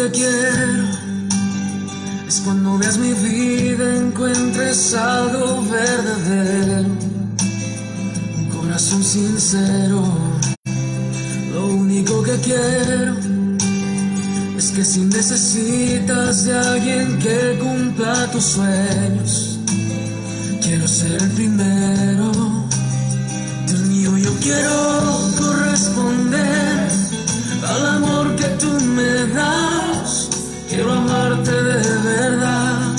que quiero es cuando veas mi vida, encuentres algo verdadero, un corazón sincero. Lo único que quiero es que si necesitas de alguien que cumpla tus sueños, quiero ser el primero. Dios mío, yo quiero corresponder al amor que tú me das. Quiero amarte de verdad,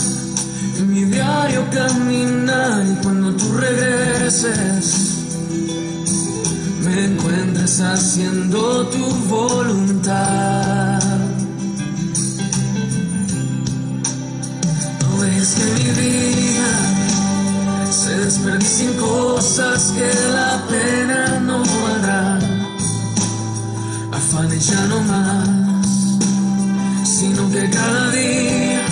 en mi diario caminar, y cuando tú regreses me encuentres haciendo tu voluntad. No dejes que mi vida se desperdicie en cosas que la pena no valdrá. Afanes ya no más, sino que cada día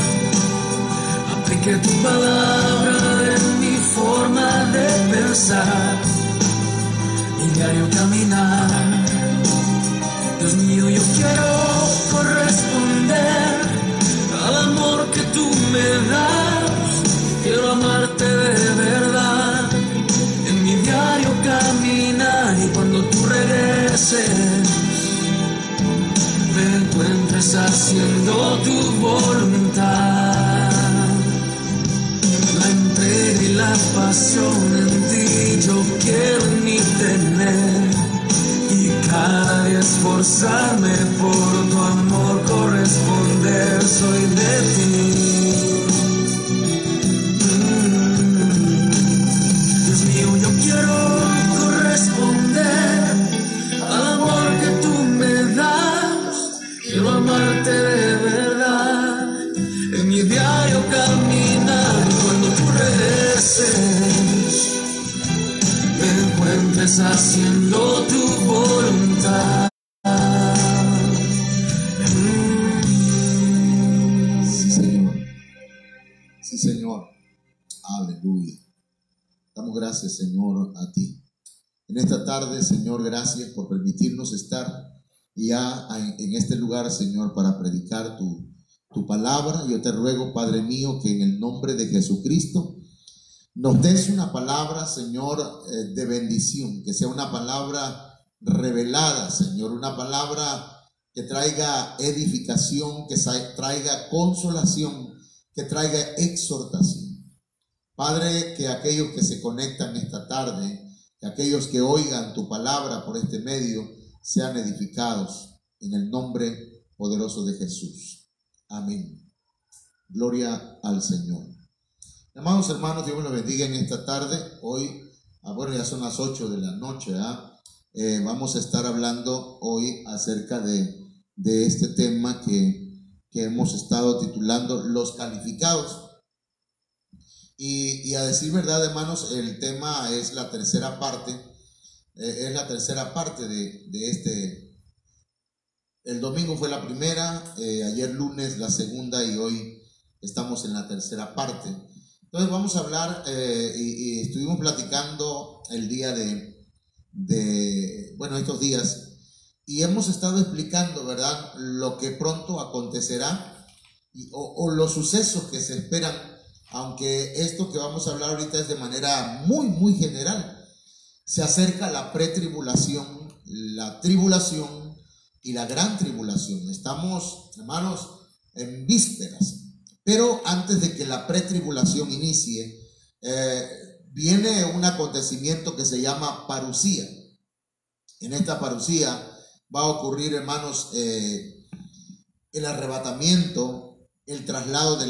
aplique tu palabra en mi forma de pensar, mi diario caminar. Dios mío, yo quiero corresponder al amor que tú me das. Quiero amarte de verdad, en mi diario caminar, y cuando tú regreses me encuentres haciendo tu voluntad. La entrega y la pasión en ti yo quiero en mí tener, y cada día esforzarme por tu amor corresponder. Soy de ti. Dios mío, yo quiero corresponder al amor que tú me das. Quiero amarte de verdad, en mi diario caminar, y cuando tú regreses me encuentres haciendo tu voluntad. Sí, Señor. Sí, Señor. Aleluya. Damos gracias, Señor, a ti. En esta tarde, Señor, gracias por permitirnos estar ya en este lugar, Señor, para predicar tu palabra. Yo te ruego, Padre mío, que en el nombre de Jesucristo nos des una palabra, Señor, de bendición, que sea una palabra revelada, Señor, una palabra que traiga edificación, que traiga consolación, que traiga exhortación. Padre, que aquellos que se conectan esta tarde, que aquellos que oigan tu palabra por este medio, sean edificados en el nombre poderoso de Jesús. Amén. Gloria al Señor. Amados hermanos, Dios me los bendiga en esta tarde. Hoy, bueno, ya son las 8 de la noche, vamos a estar hablando hoy acerca de este tema que hemos estado titulando Los Calificados. Y a decir verdad, hermanos, el tema es la tercera parte. De este. El domingo fue la primera, ayer lunes la segunda, y hoy estamos en la tercera parte. Entonces vamos a hablar, y estuvimos platicando el día estos días, y hemos estado explicando, ¿verdad?, lo que pronto acontecerá o los sucesos que se esperan, aunque esto que vamos a hablar ahorita es de manera muy, muy general. Se acerca la pretribulación, la tribulación y la gran tribulación. Estamos, hermanos, en vísperas. Pero antes de que la pretribulación inicie, viene un acontecimiento que se llama parusía. En esta parusía va a ocurrir, hermanos, el arrebatamiento, el traslado de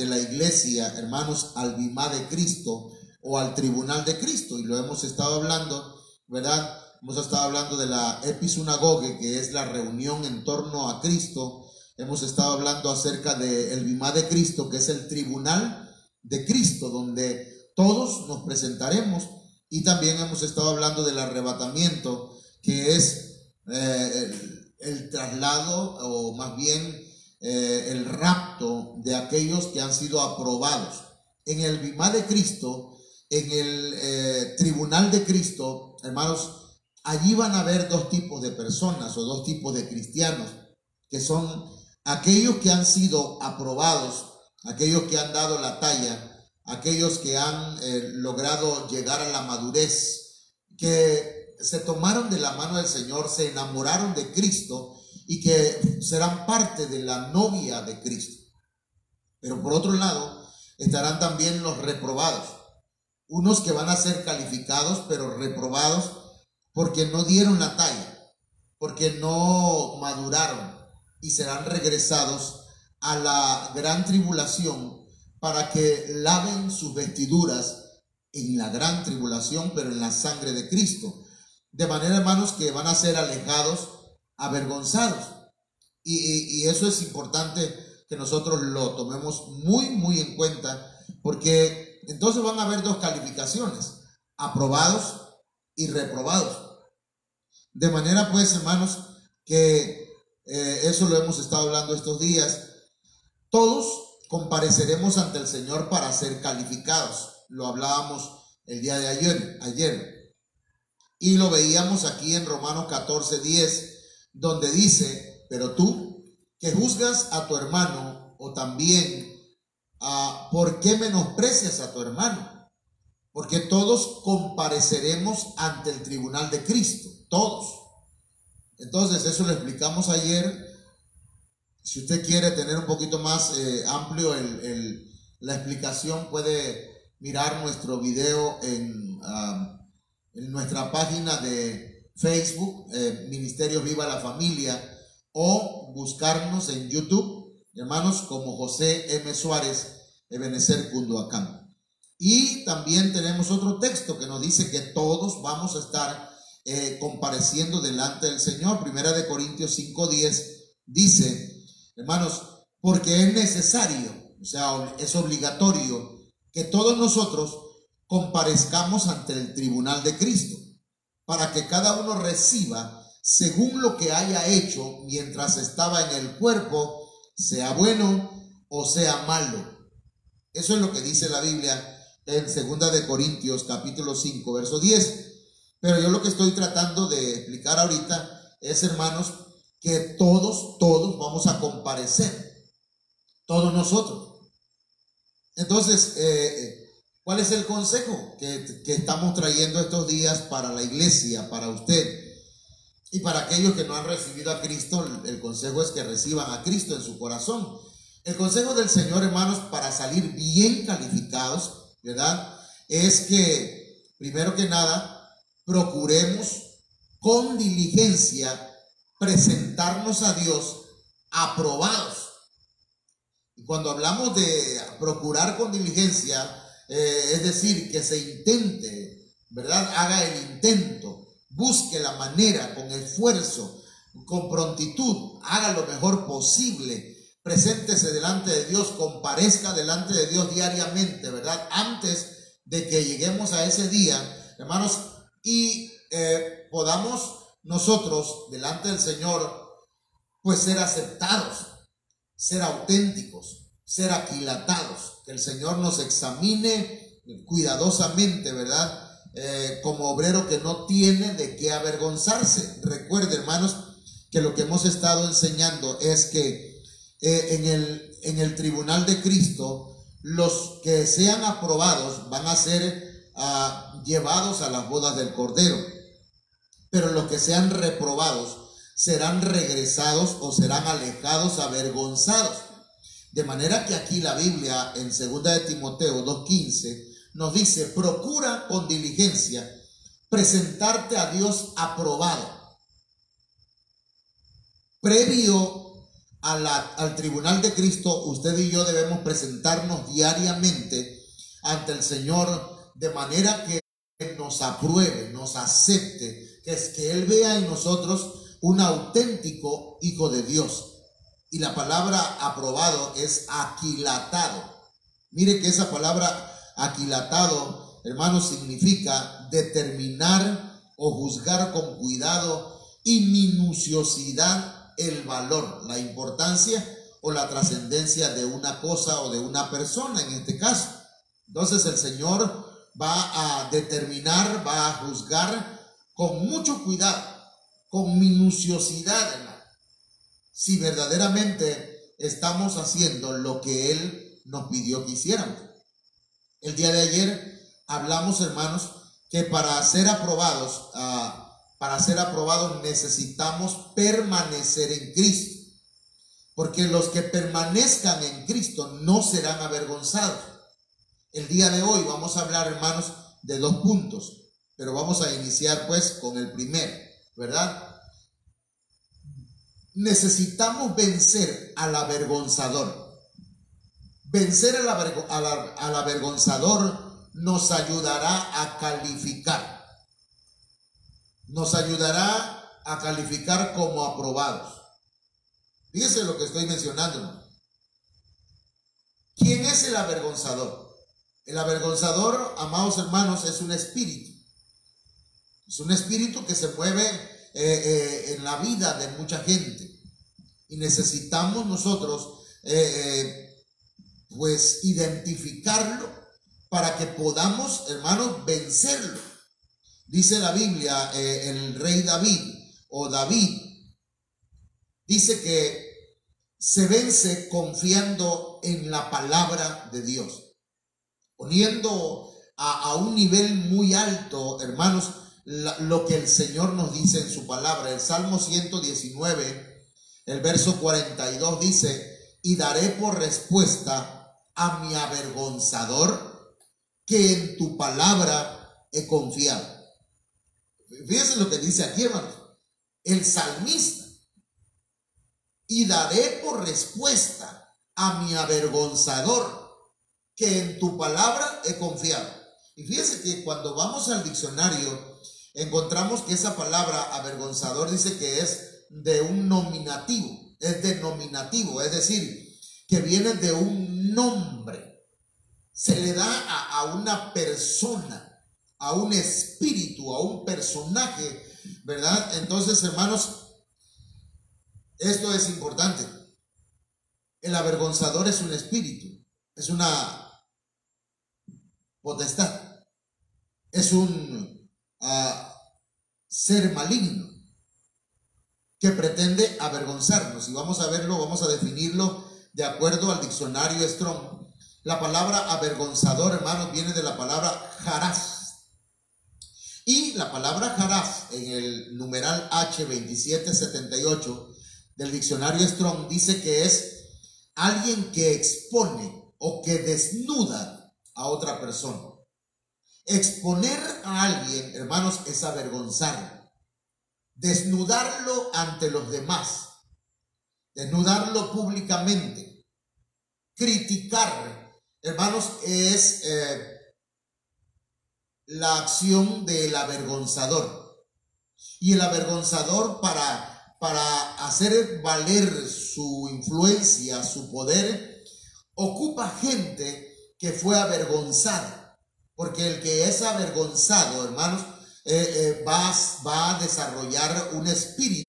la iglesia, hermanos, al bimá de Cristo o al tribunal de Cristo. Y lo hemos estado hablando, ¿verdad? Hemos estado hablando de la episinagoge, que es la reunión en torno a Cristo. Hemos estado hablando acerca del bimá de Cristo, que es el tribunal de Cristo, donde todos nos presentaremos. Y también hemos estado hablando del arrebatamiento, que es el traslado, o más bien el rapto de aquellos que han sido aprobados. En el bimá de Cristo, en el tribunal de Cristo, hermanos, allí van a haber dos tipos de personas o dos tipos de cristianos, que son aquellos que han sido aprobados, aquellos que han dado la talla, aquellos que han logrado llegar a la madurez, que se tomaron de la mano del Señor, se enamoraron de Cristo y que serán parte de la novia de Cristo. Pero por otro lado, estarán también los reprobados, unos que van a ser calificados, pero reprobados porque no dieron la talla, porque no maduraron, y serán regresados a la gran tribulación para que laven sus vestiduras en la gran tribulación, pero en la sangre de Cristo. De manera, hermanos, que van a ser alejados, avergonzados. Y eso es importante que nosotros lo tomemos muy en cuenta, porque entonces van a haber dos calificaciones: aprobados y reprobados. De manera, pues, hermanos, que eso lo hemos estado hablando estos días. Todos compareceremos ante el Señor para ser calificados. Lo hablábamos el día de ayer. Y lo veíamos aquí en Romanos 14:10, donde dice: pero tú, que juzgas a tu hermano, o también, ¿por qué menosprecias a tu hermano? Porque todos compareceremos ante el tribunal de Cristo, todos. Entonces, eso lo explicamos ayer. Si usted quiere tener un poquito más amplio la explicación, puede mirar nuestro video en nuestra página de Facebook, Ministerios Viva la Familia, o buscarnos en YouTube, hermanos, como José M. Suárez, Ebenezer Cunduacán. Y también tenemos otro texto que nos dice que todos vamos a estar compareciendo delante del Señor. Primera de Corintios 5:10 dice, hermanos, porque es necesario, o sea, es obligatorio que todos nosotros comparezcamos ante el tribunal de Cristo, para que cada uno reciba según lo que haya hecho mientras estaba en el cuerpo, sea bueno o sea malo. Eso es lo que dice la Biblia en 2 de Corintios capítulo 5, verso 10. Pero yo lo que estoy tratando de explicar ahorita es, hermanos, que todos vamos a comparecer, todos nosotros. Entonces, ¿cuál es el consejo que estamos trayendo estos días para la iglesia, para usted? Y para aquellos que no han recibido a Cristo, el consejo es que reciban a Cristo en su corazón. El consejo del Señor, hermanos, para salir bien calificados, ¿verdad?, es que, primero que nada, procuremos con diligencia presentarnos a Dios aprobados. Y cuando hablamos de procurar con diligencia, es decir, que se intente, ¿verdad?, haga el intento, busque la manera, con esfuerzo, con prontitud, haga lo mejor posible, preséntese delante de Dios, comparezca delante de Dios diariamente, ¿verdad?, antes de que lleguemos a ese día, hermanos, y podamos nosotros delante del Señor pues ser aceptados, ser auténticos, ser aquilatados, que el Señor nos examine cuidadosamente, ¿verdad?, como obrero que no tiene de qué avergonzarse. Recuerde, hermanos, que lo que hemos estado enseñando es que en el tribunal de Cristo, los que sean aprobados van a ser llevados a las bodas del Cordero, pero los que sean reprobados serán regresados o serán alejados, avergonzados. De manera que aquí la Biblia en 2 de Timoteo 2:15 nos dice: procura con diligencia presentarte a Dios aprobado. Previo al tribunal de Cristo, usted y yo debemos presentarnos diariamente ante el Señor, de manera que nos apruebe, nos acepte, que Él vea en nosotros un auténtico hijo de Dios. Y la palabra aprobado es aquilatado. Mire que esa palabra aquilatado, hermanos, significa determinar o juzgar con cuidado y minuciosidad el valor, la importancia o la trascendencia de una cosa o de una persona en este caso. Entonces el Señor va a determinar, va a juzgar con mucho cuidado, con minuciosidad, hermano, si verdaderamente estamos haciendo lo que Él nos pidió que hiciéramos. El día de ayer hablamos, hermanos, que para ser aprobados necesitamos permanecer en Cristo, porque los que permanezcan en Cristo no serán avergonzados. El día de hoy vamos a hablar, hermanos, de 2 puntos, pero vamos a iniciar pues con el primero, ¿verdad? Necesitamos vencer al avergonzador. Vencer al avergonzador nos ayudará a calificar. Nos ayudará a calificar como aprobados. Fíjense lo que estoy mencionando. ¿Quién es el avergonzador? El avergonzador, amados hermanos, es un espíritu. Es un espíritu que se mueve en la vida de mucha gente. Y necesitamos nosotros pues identificarlo para que podamos, hermanos, vencerlo. Dice la Biblia, el rey David o David, dice que se vence confiando en la palabra de Dios, poniendo a un nivel muy alto, hermanos, lo que el Señor nos dice en su palabra. El Salmo 119, el verso 42 dice: y daré por respuesta a mi avergonzador que en tu palabra he confiado. Fíjense lo que dice aquí, hermanos, el salmista: y daré por respuesta a mi avergonzador que en tu palabra he confiado. Y fíjense que cuando vamos al diccionario encontramos que esa palabra avergonzador dice que es de un nominativo, es denominativo, es decir, que viene de un nombre. Se le da a una persona, a un espíritu, a un personaje, ¿verdad? Entonces, hermanos, esto es importante. El avergonzador es un espíritu, es una potestad, es un ser maligno que pretende avergonzarnos. Y vamos a verlo, vamos a definirlo de acuerdo al diccionario Strong. La palabra avergonzador, hermanos, viene de la palabra jaraf. Y la palabra jaraf en el numeral H2778 del diccionario Strong dice que es alguien que expone o que desnuda a otra persona. Exponer a alguien, hermanos, es avergonzarlo, desnudarlo ante los demás, desnudarlo públicamente. Criticar, hermanos, es la acción del avergonzador. Y el avergonzador, para hacer valer su influencia, su poder, ocupa gente que fue avergonzada. Porque el que es avergonzado, hermanos, va a desarrollar un espíritu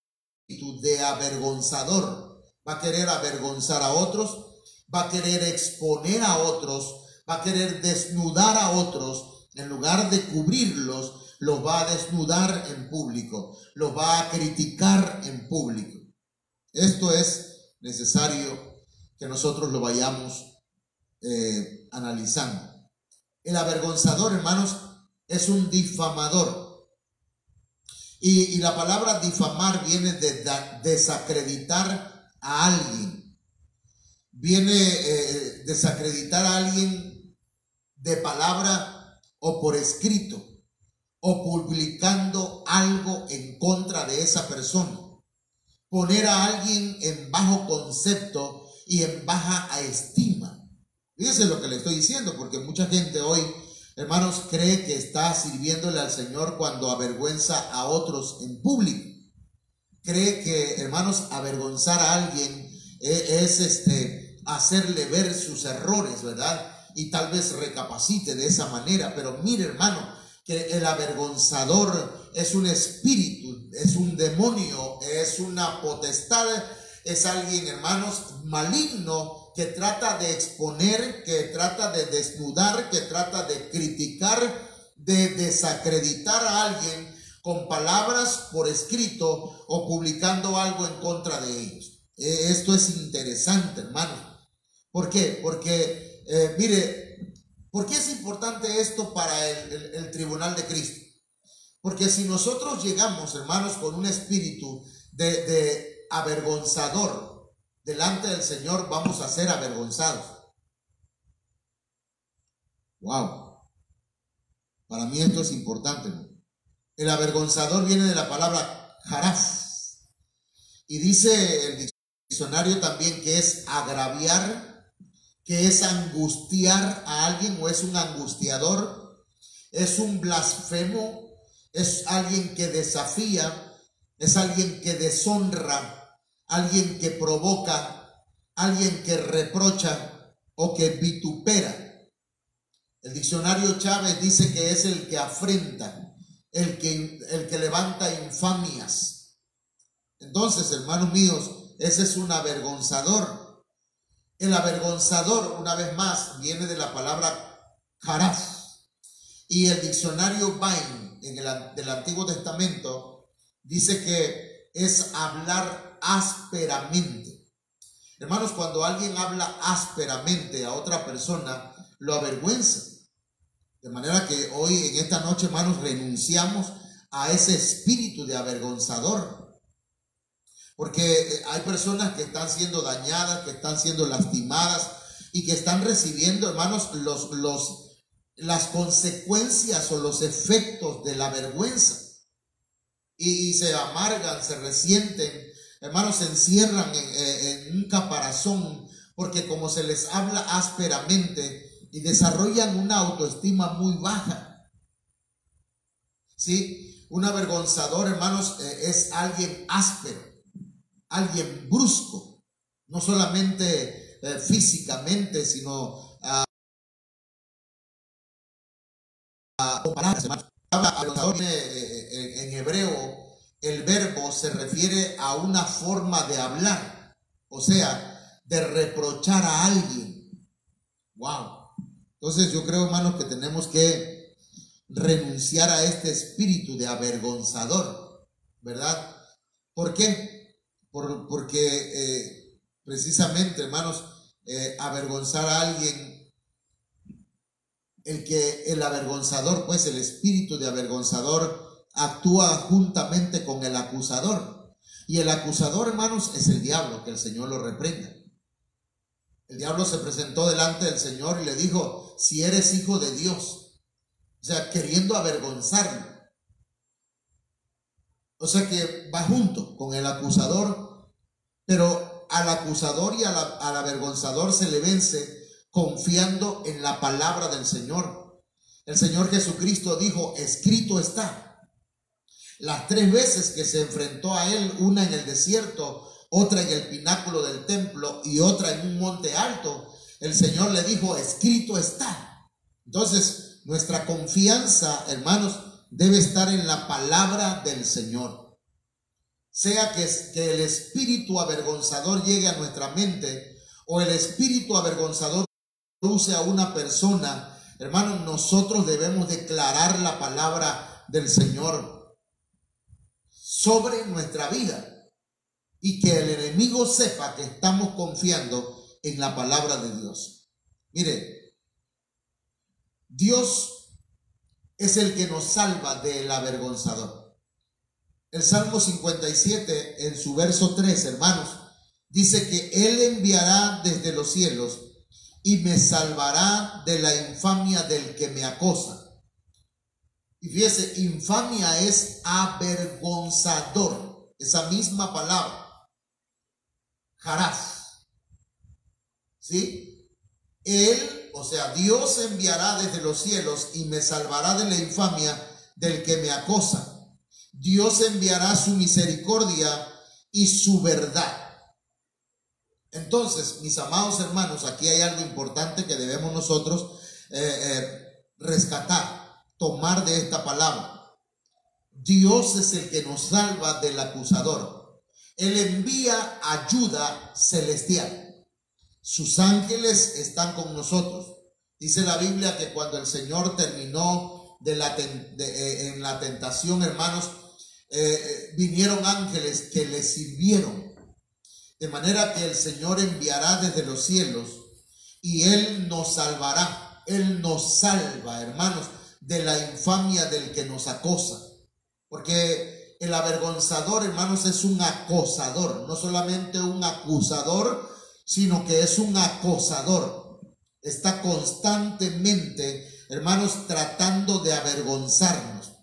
de avergonzador. Va a querer avergonzar a otros, va a querer exponer a otros, va a querer desnudar a otros. En lugar de cubrirlos, los va a desnudar en público, los va a criticar en público. Esto es necesario que nosotros lo vayamos analizando. El avergonzador, hermanos, es un difamador. Y la palabra difamar viene de desacreditar a alguien. Viene desacreditar a alguien de palabra o por escrito, o publicando algo en contra de esa persona. Poner a alguien en bajo concepto y en baja estima. Fíjense lo que le estoy diciendo, porque mucha gente hoy, hermanos, cree que está sirviéndole al Señor cuando avergüenza a otros en público. Cree que, hermanos, avergonzar a alguien es hacerle ver sus errores, ¿verdad? Y tal vez recapacite de esa manera. Pero mire, hermano, que el avergonzador es un espíritu, es un demonio, es una potestad, es alguien, hermanos, maligno, que trata de exponer, que trata de desnudar, que trata de criticar, de desacreditar a alguien con palabras por escrito o publicando algo en contra de ellos. Esto es interesante, hermanos. ¿Por qué? Porque, mire, ¿por qué es importante esto para el tribunal de Cristo? Porque si nosotros llegamos, hermanos, con un espíritu de avergonzador delante del Señor, vamos a ser avergonzados. Wow. Para mí esto es importante, ¿no? El avergonzador viene de la palabra jaraf. Y dice el diccionario también que es agraviar, que es angustiar a alguien, o es un angustiador, es un blasfemo, es alguien que desafía, es alguien que deshonra, alguien que provoca, alguien que reprocha o que vitupera. El diccionario Chávez dice que es el que afrenta, el que levanta infamias. Entonces, hermanos míos, ese es un avergonzador. El avergonzador, una vez más, viene de la palabra jaraf. Y el diccionario Bain del Antiguo Testamento dice que es hablar ásperamente. Hermanos, cuando alguien habla ásperamente a otra persona, lo avergüenza. De manera que hoy, en esta noche, hermanos, renunciamos a ese espíritu de avergonzador. Porque hay personas que están siendo dañadas, que están siendo lastimadas y que están recibiendo, hermanos, las consecuencias o los efectos de la vergüenza. Y se amargan, se resienten, hermanos, se encierran en un caparazón, porque como se les habla ásperamente, y desarrollan una autoestima muy baja. ¿Sí? Un avergonzador, hermanos, es alguien áspero, alguien brusco, no solamente físicamente, sino avergonzador. En hebreo, el verbo se refiere a una forma de hablar, o sea, de reprochar a alguien. Wow. Entonces yo creo, hermanos, que tenemos que renunciar a este espíritu de avergonzador, ¿verdad? ¿Por qué? Porque precisamente, hermanos, avergonzar a alguien, el avergonzador, pues el espíritu de avergonzador actúa juntamente con el acusador. Y el acusador, hermanos, es el diablo, que el Señor lo reprenda. El diablo se presentó delante del Señor y le dijo: si eres hijo de Dios, o sea, queriendo avergonzarlo. O sea que va junto con el acusador, pero al acusador y al avergonzador se le vence confiando en la palabra del Señor. El Señor Jesucristo dijo: escrito está. Las 3 veces que se enfrentó a él, una en el desierto, otra en el pináculo del templo y otra en un monte alto, el Señor le dijo: escrito está. Entonces, nuestra confianza, hermanos, debe estar en la palabra del Señor. Sea que el espíritu avergonzador llegue a nuestra mente, o el espíritu avergonzador use a una persona, hermanos, nosotros debemos declarar la palabra del Señor sobre nuestra vida. Y que el enemigo sepa que estamos confiando en la palabra de Dios. Mire, Dios es el que nos salva del avergonzador. El Salmo 57, en su verso 3, hermanos, dice que Él enviará desde los cielos y me salvará de la infamia del que me acosa. Y fíjese, infamia es avergonzador, esa misma palabra. Jaraf. ¿Sí? Él, o sea, Dios enviará desde los cielos y me salvará de la infamia del que me acosa. Dios enviará su misericordia y su verdad. Entonces, mis amados hermanos, aquí hay algo importante que debemos nosotros rescatar, tomar de esta palabra. Dios es el que nos salva del acusador. Él envía ayuda celestial. Sus ángeles están con nosotros. Dice la Biblia que cuando el Señor terminó en la tentación, hermanos, vinieron ángeles que le sirvieron. De manera que el Señor enviará desde los cielos y Él nos salvará. Él nos salva, hermanos, de la infamia del que nos acosa. Porque el avergonzador, hermanos, es un acosador, no solamente un acusador, sino que es un acosador. Está constantemente, hermanos, tratando de avergonzarnos,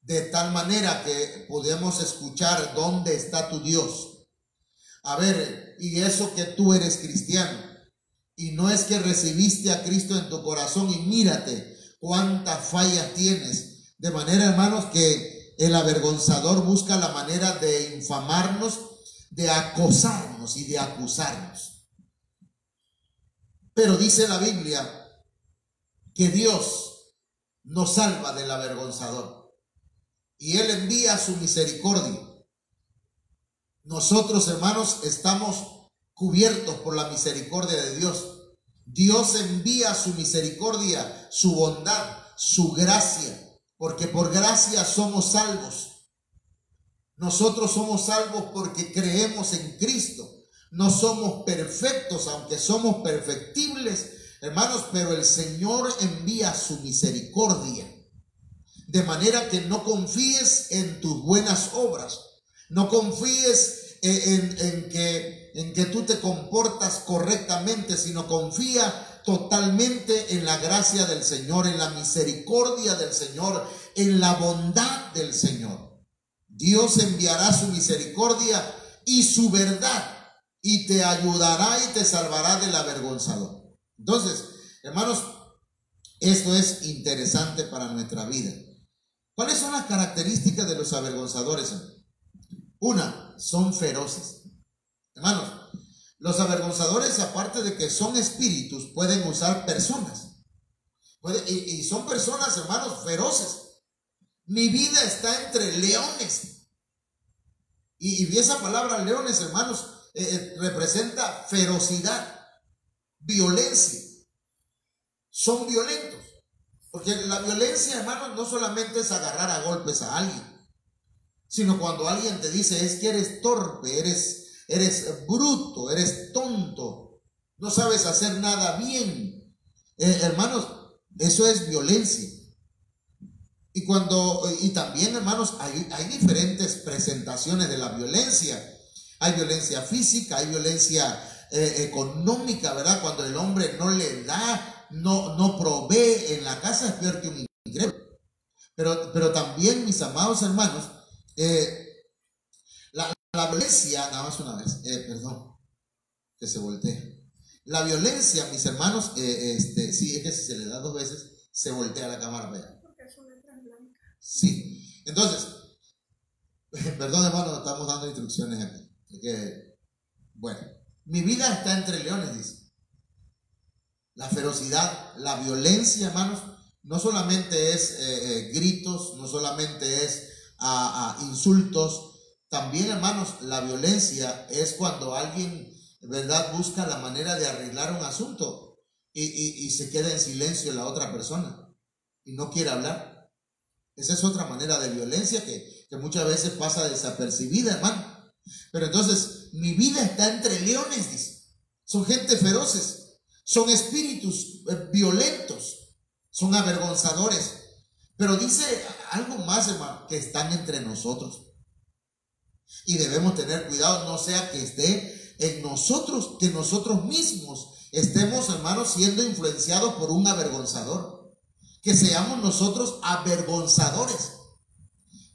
de tal manera que podemos escuchar: ¿dónde está tu Dios? A ver, y eso que tú eres cristiano, y no es que recibiste a Cristo en tu corazón, y mírate cuántas fallas tienes. De manera, hermanos, que el avergonzador busca la manera de infamarnos, de acosarnos y de acusarnos. Pero dice la Biblia que Dios nos salva del avergonzador y Él envía su misericordia. Nosotros, hermanos, estamos cubiertos por la misericordia de Dios. Dios envía su misericordia, su bondad, su gracia, porque por gracia somos salvos. Nosotros somos salvos porque creemos en Cristo. No somos perfectos, aunque somos perfectibles, hermanos, pero el Señor envía su misericordia. De manera que no confíes en tus buenas obras, no confíes en que tú te comportas correctamente, sino confía totalmente en la gracia del Señor, en la misericordia del Señor, en la bondad del Señor. Dios enviará su misericordia y su verdad y te ayudará y te salvará del avergonzador. Entonces, hermanos, esto es interesante para nuestra vida. ¿Cuáles son las características de los avergonzadores? Una, son feroces. Hermanos, los avergonzadores, aparte de que son espíritus, pueden usar personas. Y son personas, hermanos, feroces. Mi vida está entre leones. Y esa palabra leones, hermanos, representa ferocidad, violencia. Son violentos. Porque la violencia, hermanos, no solamente es agarrar a golpes a alguien, sino cuando alguien te dice: es que eres torpe, eres bruto, eres tonto, no sabes hacer nada bien. Hermanos, eso es violencia. Y también, hermanos, hay diferentes presentaciones de la violencia. Hay violencia física, hay violencia económica, ¿verdad? Cuando el hombre no le da, no provee en la casa, es peor que un incrédulo. Pero también, mis amados hermanos, la violencia, nada más una vez, perdón, que se voltee. La violencia, mis hermanos, sí, es que si se le da dos veces, se voltea la cámara, vea. Sí, entonces, perdón, hermano, estamos dando instrucciones aquí. Bueno, mi vida está entre leones, dice. La ferocidad, la violencia, hermanos, no solamente es gritos, no solamente es insultos. También, hermanos, la violencia es cuando alguien, ¿verdad?, busca la manera de arreglar un asunto y se queda en silencio la otra persona y no quiere hablar. Esa es otra manera de violencia que muchas veces pasa desapercibida, hermano. Pero entonces, mi vida está entre leones, dice. Son gente feroces, son espíritus violentos, son avergonzadores. Pero dice algo más, hermano, que están entre nosotros. Y debemos tener cuidado, no sea que esté en nosotros, que nosotros mismos estemos, hermanos, siendo influenciados por un avergonzador. Que seamos nosotros avergonzadores.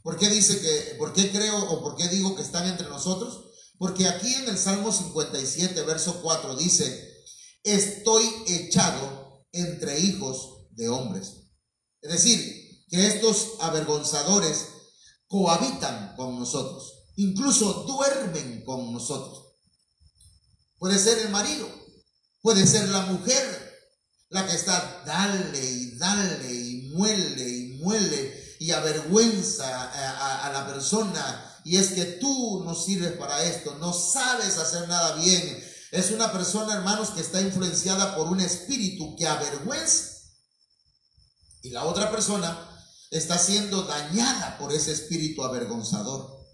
¿Por qué creo o por qué digo que están entre nosotros? Porque aquí en el Salmo 57, verso 4 dice: estoy echado entre hijos de hombres. Es decir, que estos avergonzadores cohabitan con nosotros, incluso duermen con nosotros. Puede ser el marido, puede ser la mujer, la que está dale y muele y avergüenza a la persona. Y es que tú no sirves para esto, no sabes hacer nada bien. Es una persona, hermanos, que está influenciada por un espíritu que avergüenza. Y la otra persona está siendo dañada por ese espíritu avergonzador.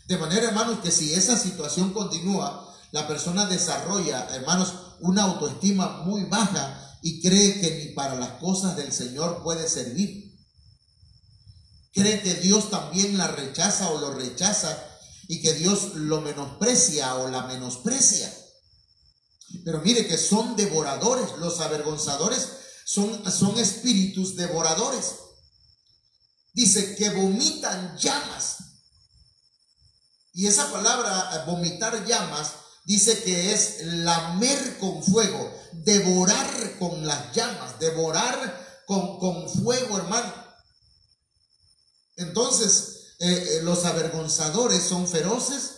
De manera, hermanos, que si esa situación continúa, la persona desarrolla, hermanos, una autoestima muy baja y cree que ni para las cosas del Señor puede servir. Cree que Dios también la rechaza o lo rechaza y que Dios lo menosprecia o la menosprecia. Pero mire que son devoradores. Los avergonzadores son espíritus devoradores. Dice que vomitan llamas. Y esa palabra, vomitar llamas, dice que es lamer con fuego, devorar con las llamas, devorar con fuego, hermano. Entonces, los avergonzadores son feroces,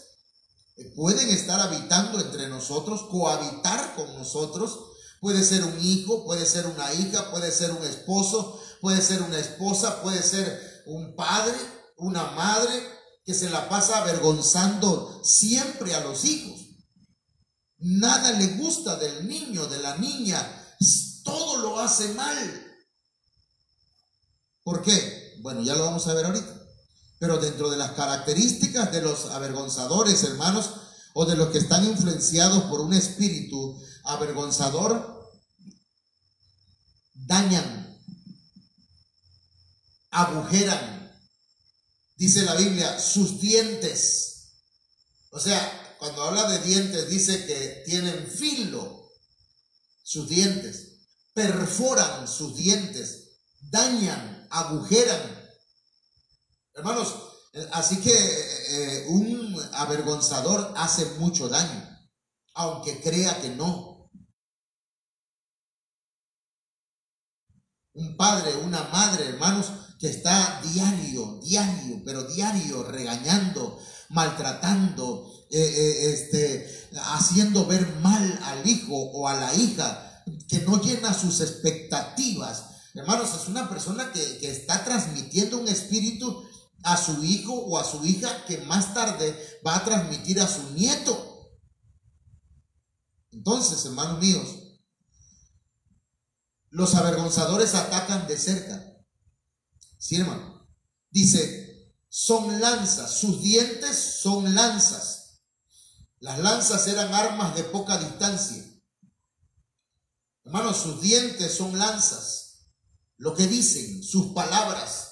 pueden estar habitando entre nosotros, cohabitar con nosotros. Puede ser un hijo, puede ser una hija, puede ser un esposo, puede ser una esposa, puede ser un padre, una madre, que se la pasa avergonzando siempre a los hijos. Nada le gusta del niño, de la niña, todo lo hace mal. ¿Por qué? Bueno, ya lo vamos a ver ahorita. Pero dentro de las características de los avergonzadores, hermanos, o de los que están influenciados por un espíritu avergonzador, dañan, agujeran. Dice la Biblia, sus dientes. O sea, cuando habla de dientes, dice que tienen filo. Sus dientes. Perforan sus dientes. Dañan, agujeran. Hermanos, así que un avergonzador hace mucho daño, aunque crea que no. Un padre, una madre, hermanos, que está diario, pero diario regañando, maltratando, haciendo ver mal al hijo o a la hija, que no llena sus expectativas. Hermanos, es una persona que está transmitiendo un espíritu a su hijo o a su hija que más tarde va a transmitir a su nieto. Entonces, hermanos míos, los avergonzadores atacan de cerca. Sí, hermano. Dice, son lanzas, sus dientes son lanzas. Las lanzas eran armas de poca distancia. Hermanos, sus dientes son lanzas. Lo que dicen, sus palabras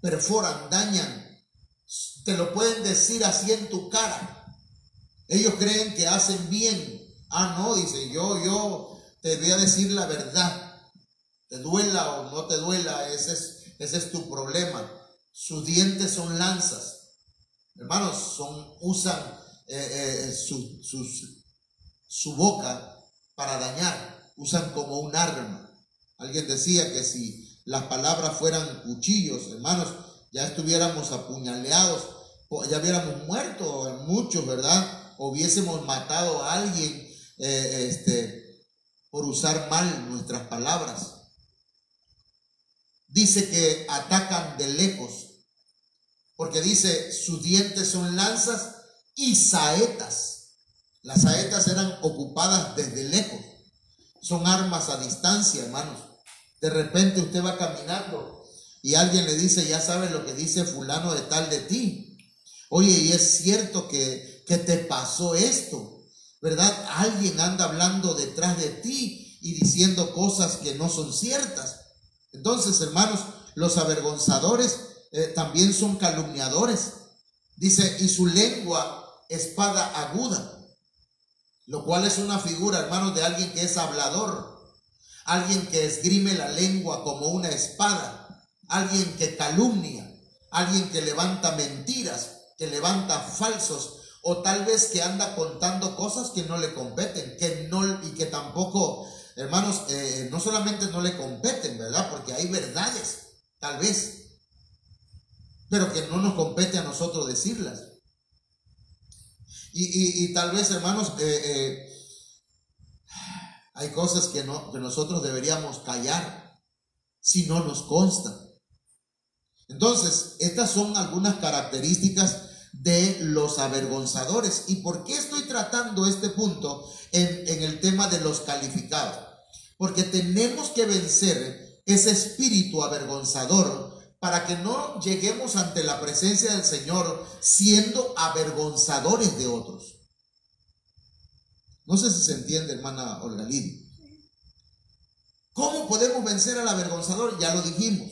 perforan, dañan. Te lo pueden decir así en tu cara. Ellos creen que hacen bien. Ah, no, dice, yo te voy a decir la verdad. Te duela o no te duela, ese es tu problema. Sus dientes son lanzas. Hermanos, usan su boca para dañar. Usan como un arma. Alguien decía que si las palabras fueran cuchillos, hermanos, ya estuviéramos apuñaleados, ya hubiéramos muerto muchos, ¿verdad? O hubiésemos matado a alguien por usar mal nuestras palabras. Dice que atacan de lejos, porque dice, sus dientes son lanzas y saetas. Las saetas eran ocupadas desde lejos. Son armas a distancia, hermanos. De repente usted va caminando y alguien le dice, ya sabes lo que dice fulano de tal de ti. Oye, y es cierto que te pasó esto, ¿verdad? Alguien anda hablando detrás de ti y diciendo cosas que no son ciertas. Entonces, hermanos, los avergonzadores también son calumniadores. Dice, y su lengua espada aguda, lo cual es una figura, hermanos, de alguien que es hablador, alguien que esgrime la lengua como una espada, alguien que calumnia, alguien que levanta mentiras, que levanta falsos, o tal vez que anda contando cosas que no le competen, y que tampoco, hermanos, no solamente no le competen, ¿verdad? Porque hay verdades, tal vez, pero que no nos compete a nosotros decirlas. Y tal vez, hermanos, hay cosas que nosotros deberíamos callar si no nos consta. Entonces, estas son algunas características de los avergonzadores. ¿Y por qué estoy tratando este punto en el tema de los calificados? Porque tenemos que vencer ese espíritu avergonzador para que no lleguemos ante la presencia del Señor siendo avergonzadores de otros. No sé si se entiende, hermana Olga Lidia. ¿Cómo podemos vencer al avergonzador? Ya lo dijimos,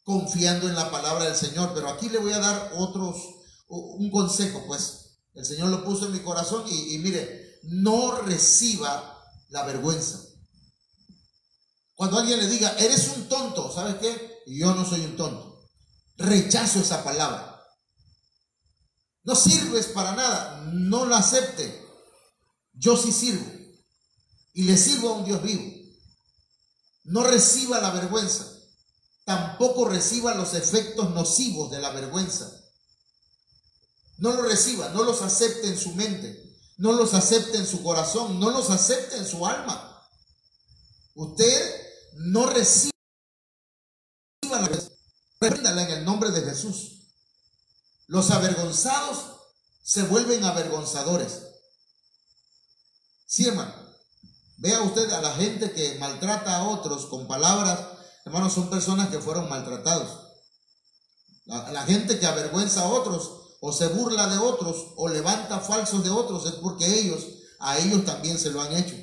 confiando en la palabra del Señor, pero aquí le voy a dar un consejo, pues el Señor lo puso en mi corazón y mire, no reciba la vergüenza. Cuando alguien le diga, eres un tonto, ¿sabes qué? Yo no soy un tonto. Rechazo esa palabra. No sirves para nada, no la acepte. Yo sí sirvo y le sirvo a un Dios vivo. No reciba la vergüenza, tampoco reciba los efectos nocivos de la vergüenza. No lo reciba, no los acepte en su mente, no los acepte en su corazón, no los acepte en su alma. Usted no reciba la vergüenza, repréndala en el nombre de Jesús. Los avergonzados se vuelven avergonzadores. Sí, hermano. Vea usted a la gente que maltrata a otros con palabras, hermanos, son personas que fueron maltratados. La gente que avergüenza a otros o se burla de otros o levanta falsos de otros es porque a ellos también se lo han hecho.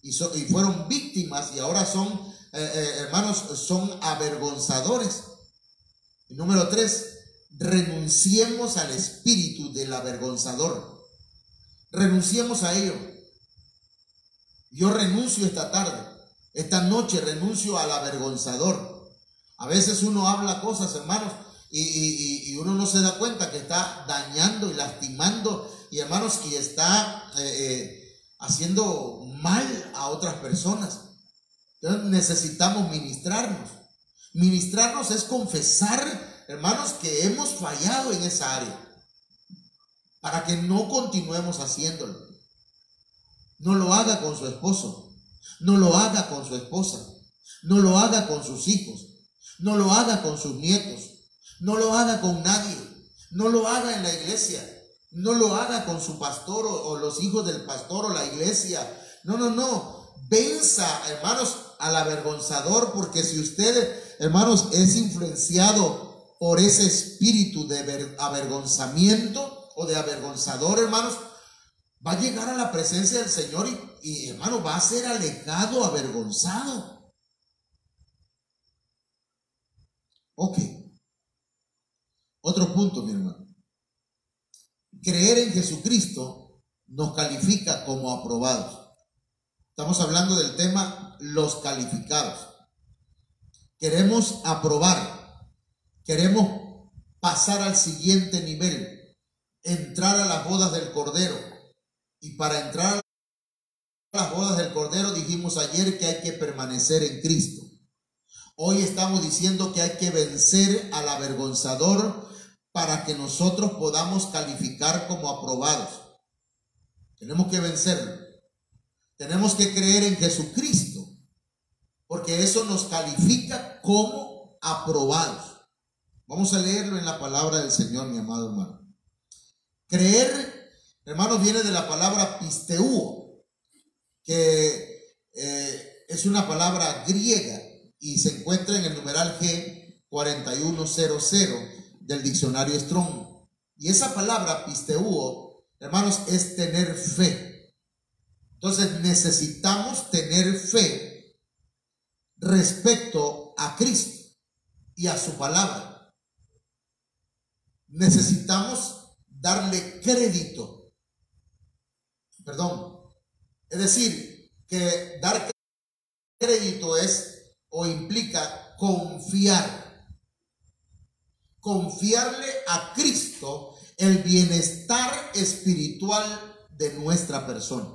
Y fueron víctimas y ahora son, hermanos, son avergonzadores. Y número 3, renunciemos al espíritu del avergonzador. Renunciemos a ello. Yo renuncio esta noche renuncio al avergonzador. A veces uno habla cosas, hermanos, y uno no se da cuenta que está dañando y lastimando, y hermanos, y está haciendo mal a otras personas. Entonces necesitamos ministrarnos. Ministrarnos es confesar, hermanos, que hemos fallado en esa área, para que no continuemos haciéndolo. No lo haga con su esposo, no lo haga con su esposa, no lo haga con sus hijos, no lo haga con sus nietos, no lo haga con nadie, no lo haga en la iglesia, no lo haga con su pastor o los hijos del pastor o la iglesia. No. Venza, hermanos, al avergonzador, porque si usted, hermanos, es influenciado por ese espíritu de avergonzamiento o de avergonzador, hermanos, va a llegar a la presencia del Señor y hermano, va a ser alejado, avergonzado. Ok. Otro punto, mi hermano. Creer en Jesucristo nos califica como aprobados. Estamos hablando del tema los calificados. Queremos aprobar. Queremos pasar al siguiente nivel. Entrar a las bodas del Cordero. Y para entrar a las bodas del Cordero dijimos ayer que hay que permanecer en Cristo. Hoy estamos diciendo que hay que vencer al avergonzador para que nosotros podamos calificar como aprobados. Tenemos que vencerlo. Tenemos que creer en Jesucristo, porque eso nos califica como aprobados. Vamos a leerlo en la palabra del Señor, mi amado hermano. Creer, hermanos, viene de la palabra pisteuo, que es una palabra griega y se encuentra en el numeral G4100 del diccionario Strong. Y esa palabra pisteuo, hermanos, es tener fe. Entonces necesitamos tener fe respecto a Cristo y a su palabra. Necesitamos darle crédito. Es decir, que dar crédito es o implica confiar. Confiarle a Cristo el bienestar espiritual de nuestra persona.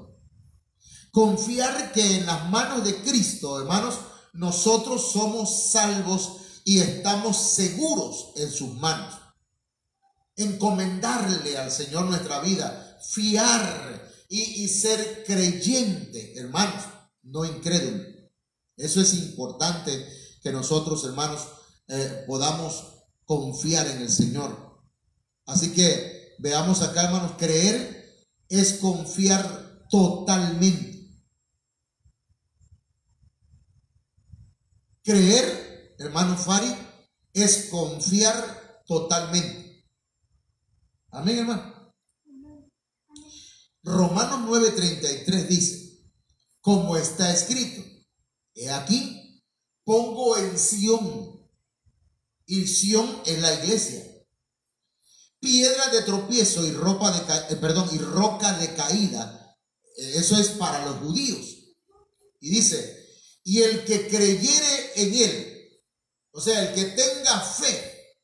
Confiar que en las manos de Cristo, hermanos, nosotros somos salvos y estamos seguros en sus manos. Encomendarle al Señor nuestra vida, fiar y ser creyente, hermanos, no incrédulo. Eso es importante que nosotros, hermanos, podamos confiar en el Señor. Así que veamos acá, hermanos, creer es confiar totalmente. Creer, hermano Fari, es confiar totalmente. Amén, hermano. Romanos 9:33 dice, como está escrito, he aquí, pongo en Sión, y Sión es la iglesia, piedra de tropiezo y roca de caída. Eso es para los judíos. Y dice, y el que creyere en él, o sea, el que tenga fe,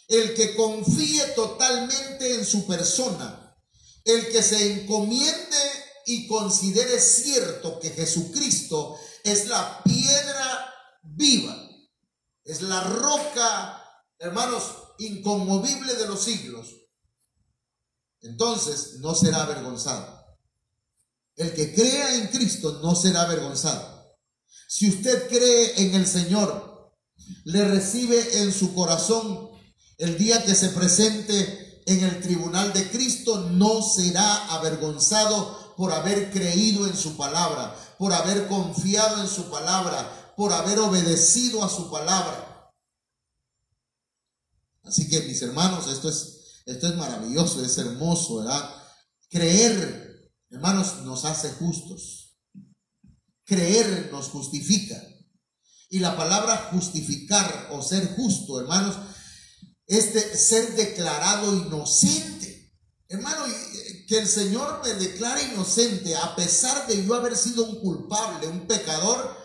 el que confíe totalmente en su persona, el que se encomiende y considere cierto que Jesucristo es la piedra viva, es la roca, hermanos, inconmovible de los siglos, entonces no será avergonzado. El que crea en Cristo no será avergonzado. Si usted cree en el Señor, le recibe en su corazón, el día que se presente en el tribunal de Cristo, no será avergonzado por haber creído en su palabra, por haber confiado en su palabra, por haber obedecido a su palabra. Así que, mis hermanos, esto es maravilloso, es hermoso, ¿verdad? Creer, hermanos, nos hace justos. Creer nos justifica. Y la palabra justificar o ser justo, hermanos, es ser declarado inocente. Hermano, que el Señor me declare inocente a pesar de yo haber sido un culpable, un pecador,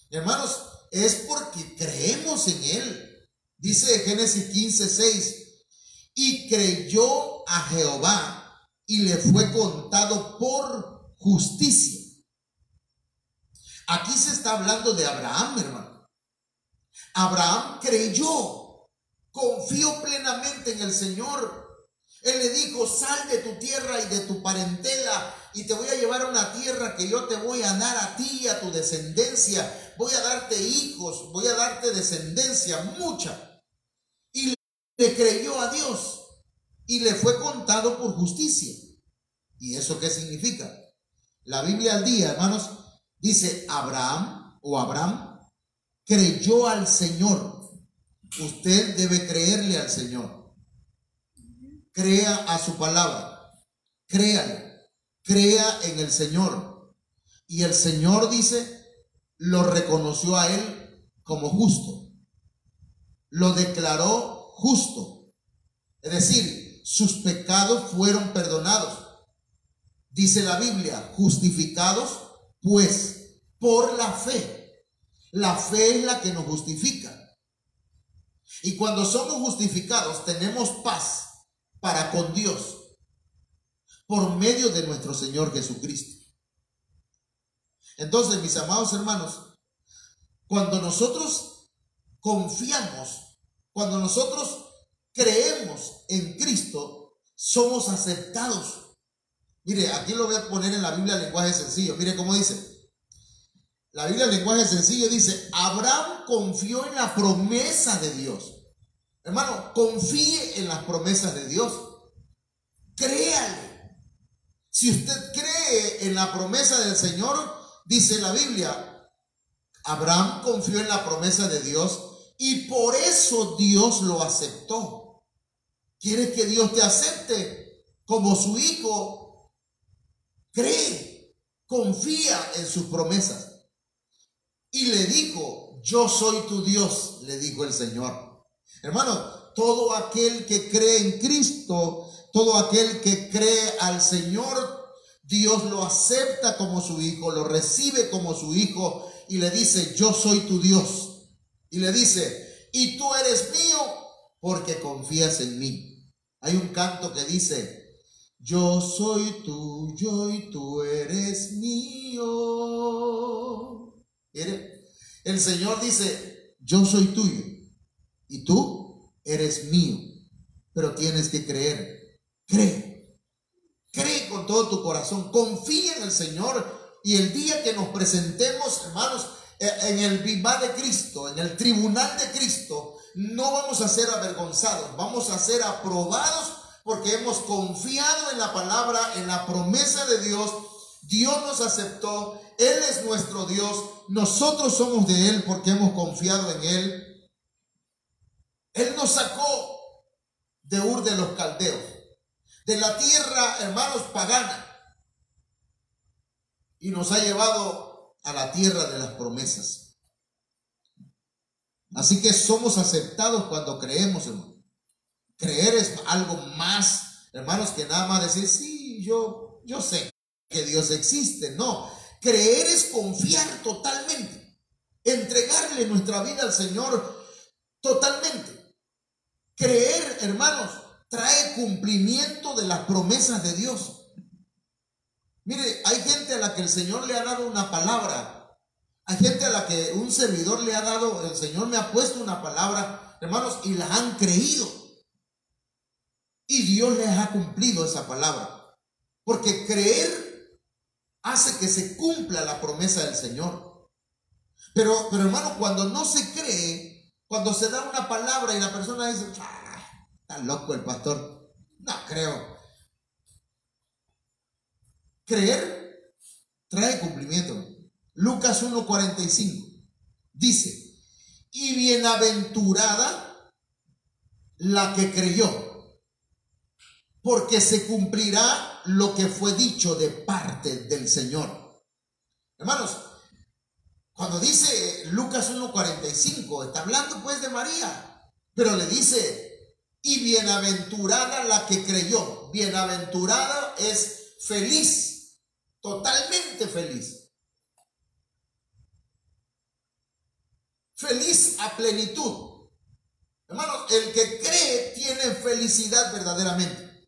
hermanos, es porque creemos en Él. Dice Génesis 15:6, y creyó a Jehová y le fue contado por justicia. Aquí se está hablando de Abraham, hermano. Abraham creyó, confió plenamente en el Señor. Él le dijo, sal de tu tierra y de tu parentela y te voy a llevar a una tierra que yo te voy a dar a ti y a tu descendencia. Voy a darte hijos, voy a darte descendencia mucha. Y le creyó a Dios y le fue contado por justicia. ¿Y eso qué significa? La Biblia al día, hermanos, dice Abraham creyó al Señor. Usted debe creerle al Señor. Crea a su palabra. Créale. Crea en el Señor. Y el Señor, dice, lo reconoció a él como justo. Lo declaró justo. Es decir, sus pecados fueron perdonados. Dice la Biblia, justificados pues por la fe. La fe es la que nos justifica. Y cuando somos justificados tenemos paz para con Dios por medio de nuestro Señor Jesucristo. Entonces, mis amados hermanos, cuando nosotros confiamos, cuando nosotros creemos en Cristo, somos aceptados. Mire, aquí lo voy a poner en la Biblia en lenguaje sencillo. Mire cómo dice. La Biblia en lenguaje sencillo dice, Abraham confió en la promesa de Dios. Hermano, confíe en las promesas de Dios. Créale. Si usted cree en la promesa del Señor, dice la Biblia, Abraham confió en la promesa de Dios y por eso Dios lo aceptó. ¿Quieres que Dios te acepte como su hijo? Cree, confía en sus promesas. Y le dijo, yo soy tu Dios, le dijo el Señor. Hermano, todo aquel que cree en Cristo, todo aquel que cree al Señor, Dios lo acepta como su hijo, lo recibe como su hijo y le dice, yo soy tu Dios. Y le dice, y tú eres mío porque confías en mí. Hay un canto que dice, yo soy tuyo y tú eres mío. ¿Quiere? El Señor dice, yo soy tuyo y tú eres mío, pero tienes que creer. Cree con todo tu corazón, confía en el Señor y el día que nos presentemos, hermanos, en el vivá de Cristo, en el tribunal de Cristo, no vamos a ser avergonzados, vamos a ser aprobados porque hemos confiado en la palabra, en la promesa de Dios. Dios nos aceptó, Él es nuestro Dios, nosotros somos de Él porque hemos confiado en Él. Él nos sacó de Ur de los Caldeos, de la tierra, hermanos, pagana, y nos ha llevado a la tierra de las promesas. Así que somos aceptados cuando creemos, hermano. Creer es algo más, hermanos, que nada más decir, sí, yo sé que Dios existe. No, creer es confiar totalmente, entregarle nuestra vida al Señor totalmente. Creer, hermanos, trae cumplimiento de las promesas de Dios. Mire, hay gente a la que el Señor le ha dado una palabra. Hay gente a la que un servidor le ha dado, el Señor me ha puesto una palabra, hermanos, y la han creído. Y Dios les ha cumplido esa palabra. Porque creer hace que se cumpla la promesa del Señor. Pero hermano, cuando no se cree, cuando se da una palabra y la persona dice, está loco el pastor, no creo. Creer trae cumplimiento. Lucas 1:45 dice, y bienaventurada la que creyó, porque se cumplirá lo que fue dicho de parte del Señor. Hermanos, cuando dice Lucas 1:45, está hablando pues de María, pero le dice, y bienaventurada la que creyó. Bienaventurada es feliz, totalmente feliz. Feliz a plenitud. Hermanos, el que cree tiene felicidad verdaderamente.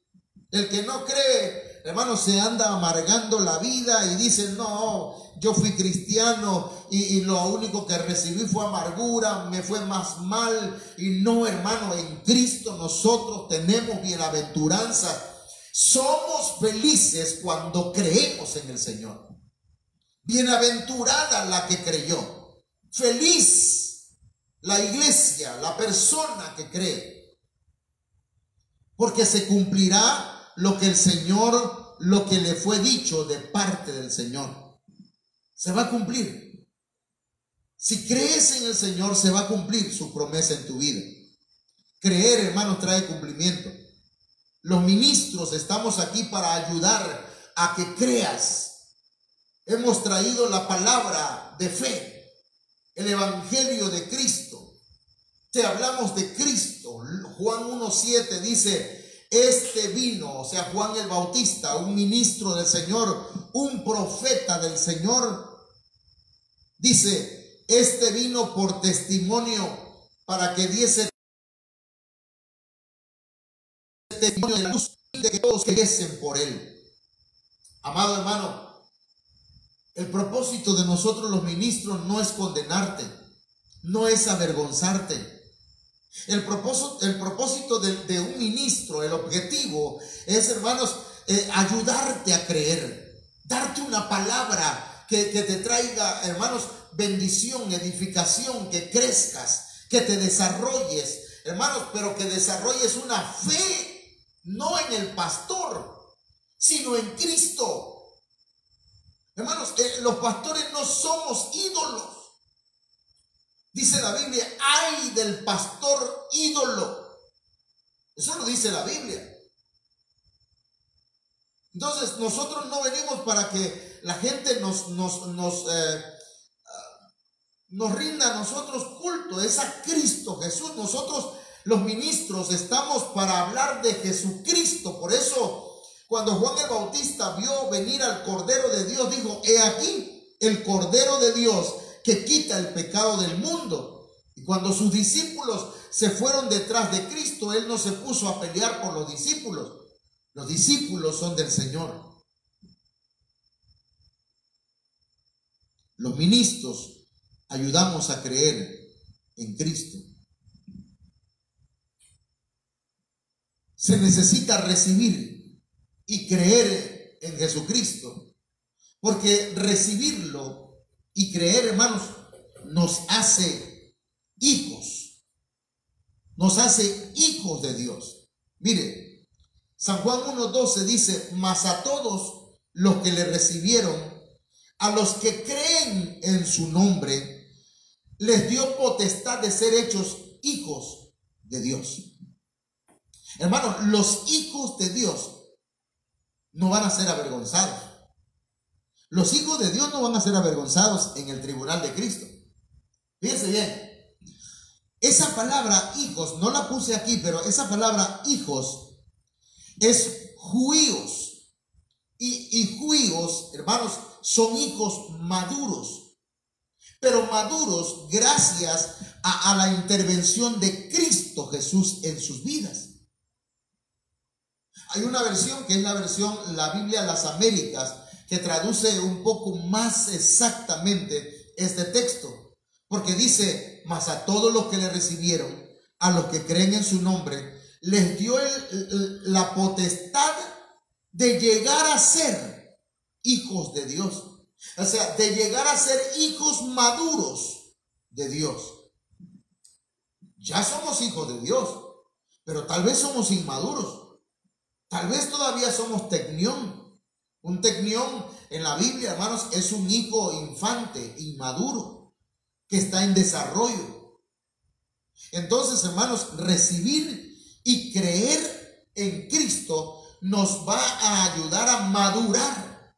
El que no cree, hermanos, se anda amargando la vida y dice, no, yo fui cristiano y lo único que recibí fue amargura, me fue más mal. Y no, hermano, en Cristo nosotros tenemos bienaventuranza. Somos felices cuando creemos en el Señor. Bienaventurada la que creyó. Feliz la iglesia, la persona que cree. Porque se cumplirá lo que el Señor, lo que le fue dicho de parte del Señor. Se va a cumplir. Si crees en el Señor, se va a cumplir su promesa en tu vida. Creer, hermanos, trae cumplimiento. Los ministros estamos aquí para ayudar a que creas. Hemos traído la palabra de fe, el evangelio de Cristo. Te hablamos de Cristo. Juan 1:7 dice, este vino, o sea, Juan el Bautista, un ministro del Señor, un profeta del Señor, dice, este vino por testimonio para que diese testimonio de la luz, de que todos creyesen por él. Amado hermano, el propósito de nosotros los ministros no es condenarte, no es avergonzarte. El propósito de un ministro, el objetivo es, hermanos, ayudarte a creer, darte una palabra que te traiga, hermanos, bendición, edificación, que crezcas, que te desarrolles, hermanos, pero que desarrolles una fe, no en el pastor, sino en Cristo. Hermanos, los pastores no somos ídolos. Dice la Biblia, ay del pastor ídolo. Eso lo dice la Biblia. Entonces, nosotros no venimos para que la gente nos rinda a nosotros culto. Es a Cristo Jesús. Nosotros, los ministros, estamos para hablar de Jesucristo. Por eso, cuando Juan el Bautista vio venir al Cordero de Dios, dijo, he aquí el Cordero de Dios que quita el pecado del mundo. Y cuando sus discípulos se fueron detrás de Cristo, él no se puso a pelear por los discípulos. Los discípulos son del Señor. Los ministros ayudamos a creer en Cristo. Se necesita recibir y creer en Jesucristo, porque recibirlo y creer, hermanos, nos hace hijos de Dios. Mire, San Juan 1:12 dice, mas a todos los que le recibieron, a los que creen en su nombre, les dio potestad de ser hechos hijos de Dios. Hermanos, los hijos de Dios no van a ser avergonzados. Los hijos de Dios no van a ser avergonzados en el tribunal de Cristo. Fíjense bien. Esa palabra hijos, no la puse aquí, pero esa palabra hijos es juíos. Y juíos, hermanos, son hijos maduros. Pero maduros gracias a la intervención de Cristo Jesús en sus vidas. Hay una versión que es la versión, la Biblia de las Américas, que traduce un poco más exactamente este texto. Porque dice, mas a todos los que le recibieron, a los que creen en su nombre, les dio la potestad de llegar a ser hijos de Dios. O sea, de llegar a ser hijos maduros de Dios. Ya somos hijos de Dios, pero tal vez somos inmaduros. Tal vez todavía somos tecnión. Un tecnión en la Biblia, hermanos, es un hijo infante, inmaduro, que está en desarrollo. Entonces, hermanos, recibir y creer en Cristo nos va a ayudar a madurar.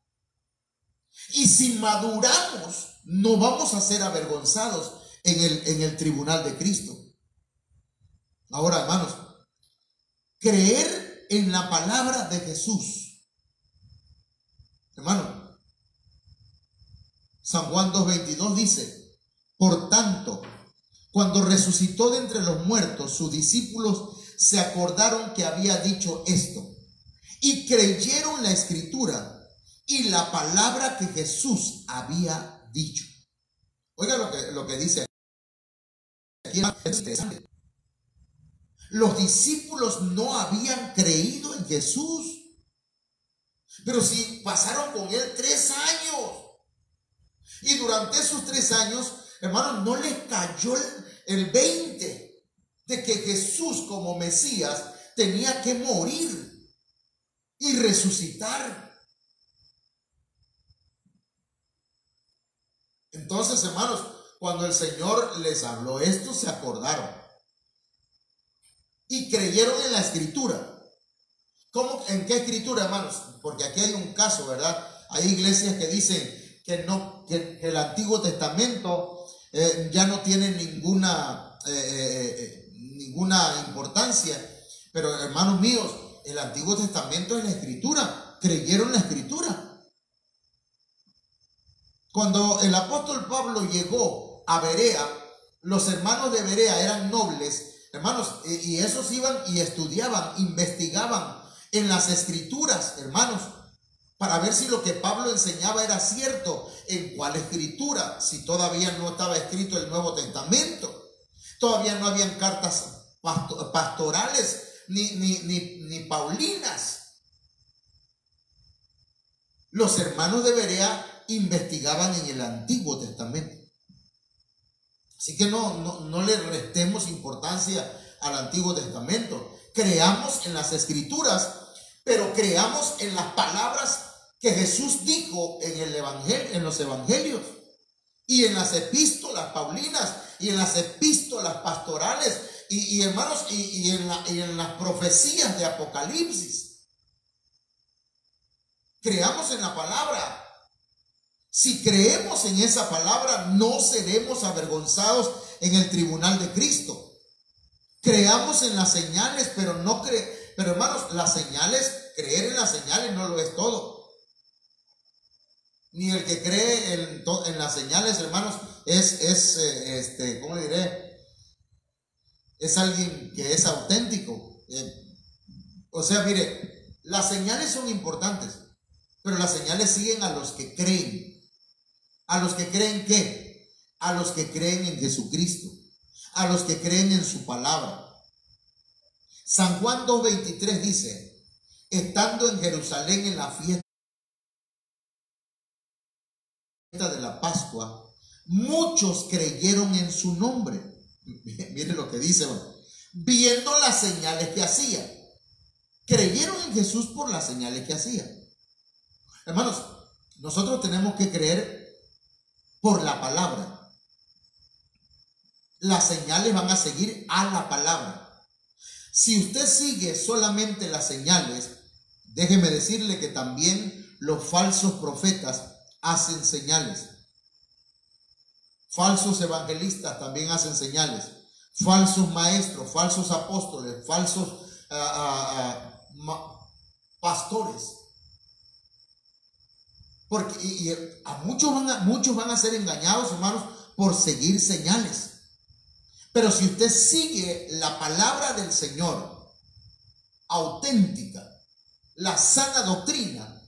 Y si maduramos, no vamos a ser avergonzados en el tribunal de Cristo. Ahora, hermanos, creer en la palabra de Jesús. Hermano, San Juan 2:22 dice, por tanto, cuando resucitó de entre los muertos, sus discípulos se acordaron que había dicho esto y creyeron la escritura y la palabra que Jesús había dicho. Oiga lo que dice aquí. Los discípulos no habían creído en Jesús, pero si pasaron con él 3 años, y durante esos 3 años, hermanos, no les cayó el 20 de que Jesús como Mesías tenía que morir y resucitar. Entonces, hermanos, cuando el Señor les habló esto, se acordaron y creyeron en la escritura. ¿Cómo? ¿En qué escritura, hermanos? Porque aquí hay un caso, ¿verdad? Hay iglesias que dicen que el Antiguo Testamento ya no tiene ninguna importancia. Pero, hermanos míos, el Antiguo Testamento es la escritura. Creyeron la escritura. Cuando el apóstol Pablo llegó a Berea, los hermanos de Berea eran nobles, hermanos, y esos iban y estudiaban, investigaban en las escrituras, hermanos, para ver si lo que Pablo enseñaba era cierto. ¿En cuál escritura? Si todavía no estaba escrito el Nuevo Testamento, todavía no habían cartas pastorales ni paulinas. Los hermanos de Berea investigaban en el Antiguo Testamento. Así que no le restemos importancia al Antiguo Testamento. Creamos en las escrituras, pero creamos en las palabras que Jesús dijo en el evangelio, en los evangelios, y en las epístolas paulinas, y en las epístolas pastorales, y hermanos, y en las profecías de Apocalipsis. Creamos en la palabra. Si creemos en esa palabra, no seremos avergonzados en el tribunal de Cristo. Creamos en las señales, pero hermanos, las señales, creer en las señales no lo es todo. Ni el que cree en las señales, hermanos, ¿cómo le diré? Es alguien que es auténtico. O sea, mire, las señales son importantes, pero las señales siguen a los que creen. ¿A los que creen qué? A los que creen en Jesucristo, a los que creen en su palabra. San Juan 2:23 dice, estando en Jerusalén en la fiesta de la Pascua, muchos creyeron en su nombre. Miren lo que dice, viendo las señales que hacía. Creyeron en Jesús por las señales que hacía. Hermanos, nosotros tenemos que creer por la palabra. Las señales van a seguir a la palabra. Si usted sigue solamente las señales, déjeme decirle que también los falsos profetas hacen señales. Falsos evangelistas también hacen señales. Falsos maestros, falsos apóstoles, falsos pastores. Porque a muchos van a ser engañados, hermanos, por seguir señales. Pero si usted sigue la palabra del Señor auténtica, la sana doctrina,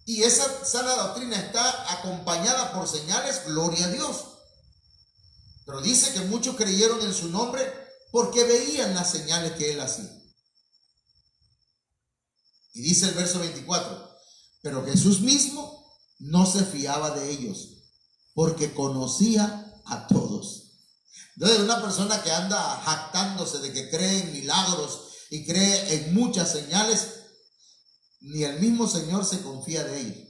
y esa sana doctrina está acompañada por señales, gloria a Dios. Pero dice que muchos creyeron en su nombre porque veían las señales que él hacía. Y dice el verso 24, pero Jesús mismo no se fiaba de ellos porque conocía a todos. Entonces, una persona que anda jactándose de que cree en milagros y cree en muchas señales, ni el mismo Señor se confía de ellos.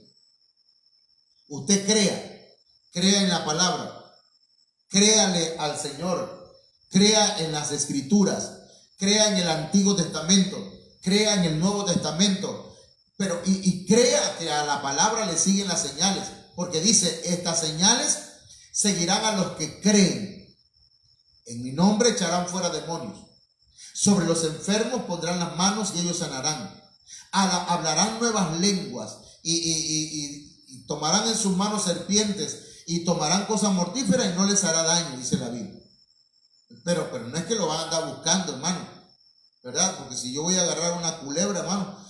Usted crea en la palabra, créale al Señor, crea en las Escrituras, crea en el Antiguo Testamento, crea en el Nuevo Testamento, pero y crea que a la palabra le siguen las señales, porque dice, estas señales seguirán a los que creen. En mi nombre echarán fuera demonios. Sobre los enfermos pondrán las manos y ellos sanarán. Hablarán nuevas lenguas y tomarán en sus manos serpientes y tomarán cosas mortíferas y no les hará daño, dice la Biblia. Pero no es que lo van a andar buscando, hermano, ¿verdad? Porque si yo voy a agarrar una culebra, hermano,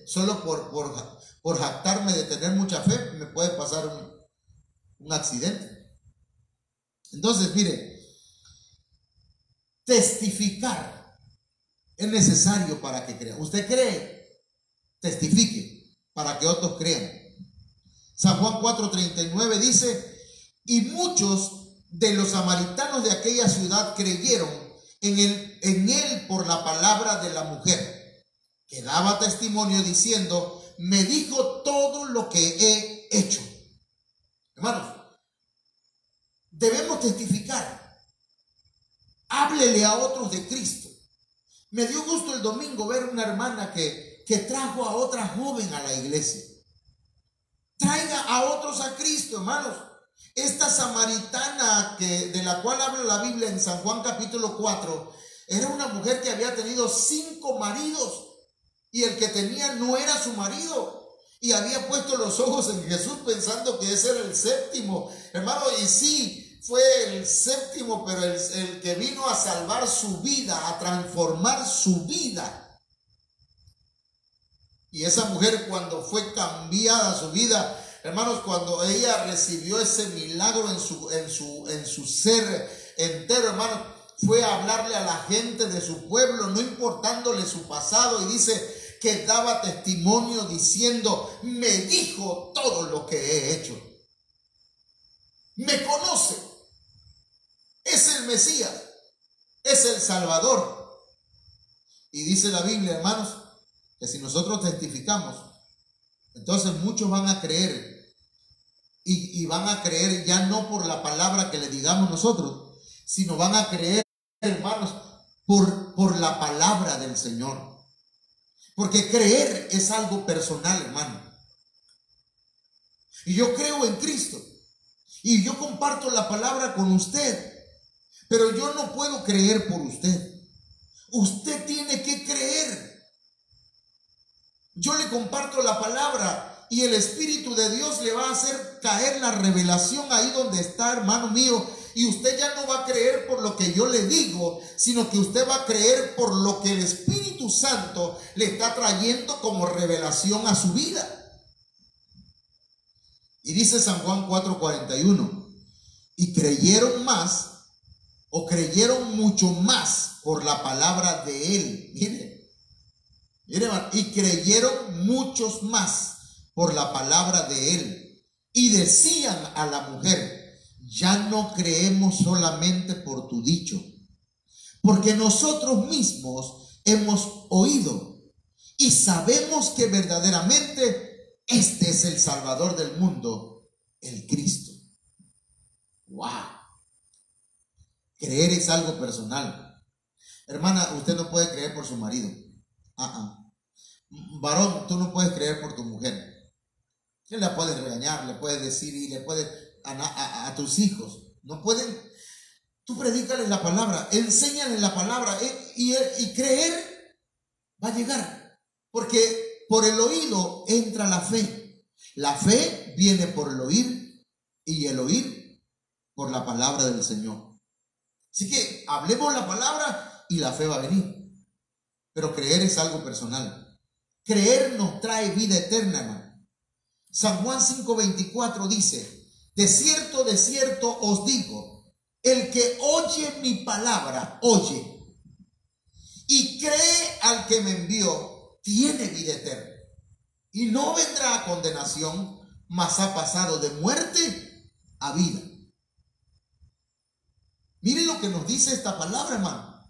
solo por jactarme de tener mucha fe, me puede pasar un accidente. Entonces, mire, testificar es necesario para que crea. Usted cree, testifique para que otros crean. San Juan 4:39 dice, y muchos de los samaritanos de aquella ciudad creyeron en él por la palabra de la mujer, que daba testimonio diciendo, me dijo todo lo que he hecho. Hermanos, debemos testificar. Háblele a otros de Cristo. Me dio gusto el domingo ver una hermana que trajo a otra joven a la iglesia. Traiga a otros a Cristo, hermanos. Esta samaritana de la cual habla la Biblia en San Juan capítulo 4, era una mujer que había tenido 5 maridos y el que tenía no era su marido. Y había puesto los ojos en Jesús pensando que ese era el séptimo. Hermano, y sí, fue el séptimo, pero el que vino a salvar su vida, a transformar su vida. Y esa mujer, cuando fue cambiada su vida, hermanos, cuando ella recibió ese milagro en su ser entero, hermanos, fue a hablarle a la gente de su pueblo, no importándole su pasado, y dice que daba testimonio diciendo, me dijo todo lo que he hecho. Me conoce. Es el Mesías, es el Salvador. Y dice la Biblia, hermanos, que si nosotros testificamos, entonces muchos van a creer. Y van a creer ya no por la palabra que le digamos nosotros, sino van a creer, hermanos, por la palabra del Señor. Porque creer es algo personal, hermano. Y yo creo en Cristo. Y yo comparto la palabra con usted. Pero yo no puedo creer por usted. Usted tiene que creer. Yo le comparto la palabra y el Espíritu de Dios le va a hacer caer la revelación ahí donde está, hermano mío. Y usted ya no va a creer por lo que yo le digo, sino que usted va a creer por lo que el Espíritu Santo le está trayendo como revelación a su vida. Y dice San Juan 4:41, y creyeron más, o creyeron mucho más por la palabra de él. Mire, hermano, y creyeron muchos más por la palabra de él. Y decían a la mujer, ya no creemos solamente por tu dicho, porque nosotros mismos hemos oído y sabemos que verdaderamente este es el Salvador del mundo, el Cristo. ¡Wow! Creer es algo personal. Hermana, usted no puede creer por su marido. Varón, tú no puedes creer por tu mujer. Que la puedes regañar, le puedes decir y le puedes a tus hijos. No pueden. Tú predícales la palabra, enséñales la palabra y creer va a llegar. Porque por el oído entra la fe. La fe viene por el oír y el oír por la palabra del Señor. Así que hablemos la palabra y la fe va a venir. Pero creer es algo personal. Creer nos trae vida eterna, hermano. San Juan 5:24 dice: de cierto os digo, el que oye mi palabra, oye, y cree al que me envió, tiene vida eterna, y no vendrá a condenación, mas ha pasado de muerte a vida. Miren lo que nos dice esta palabra, hermano.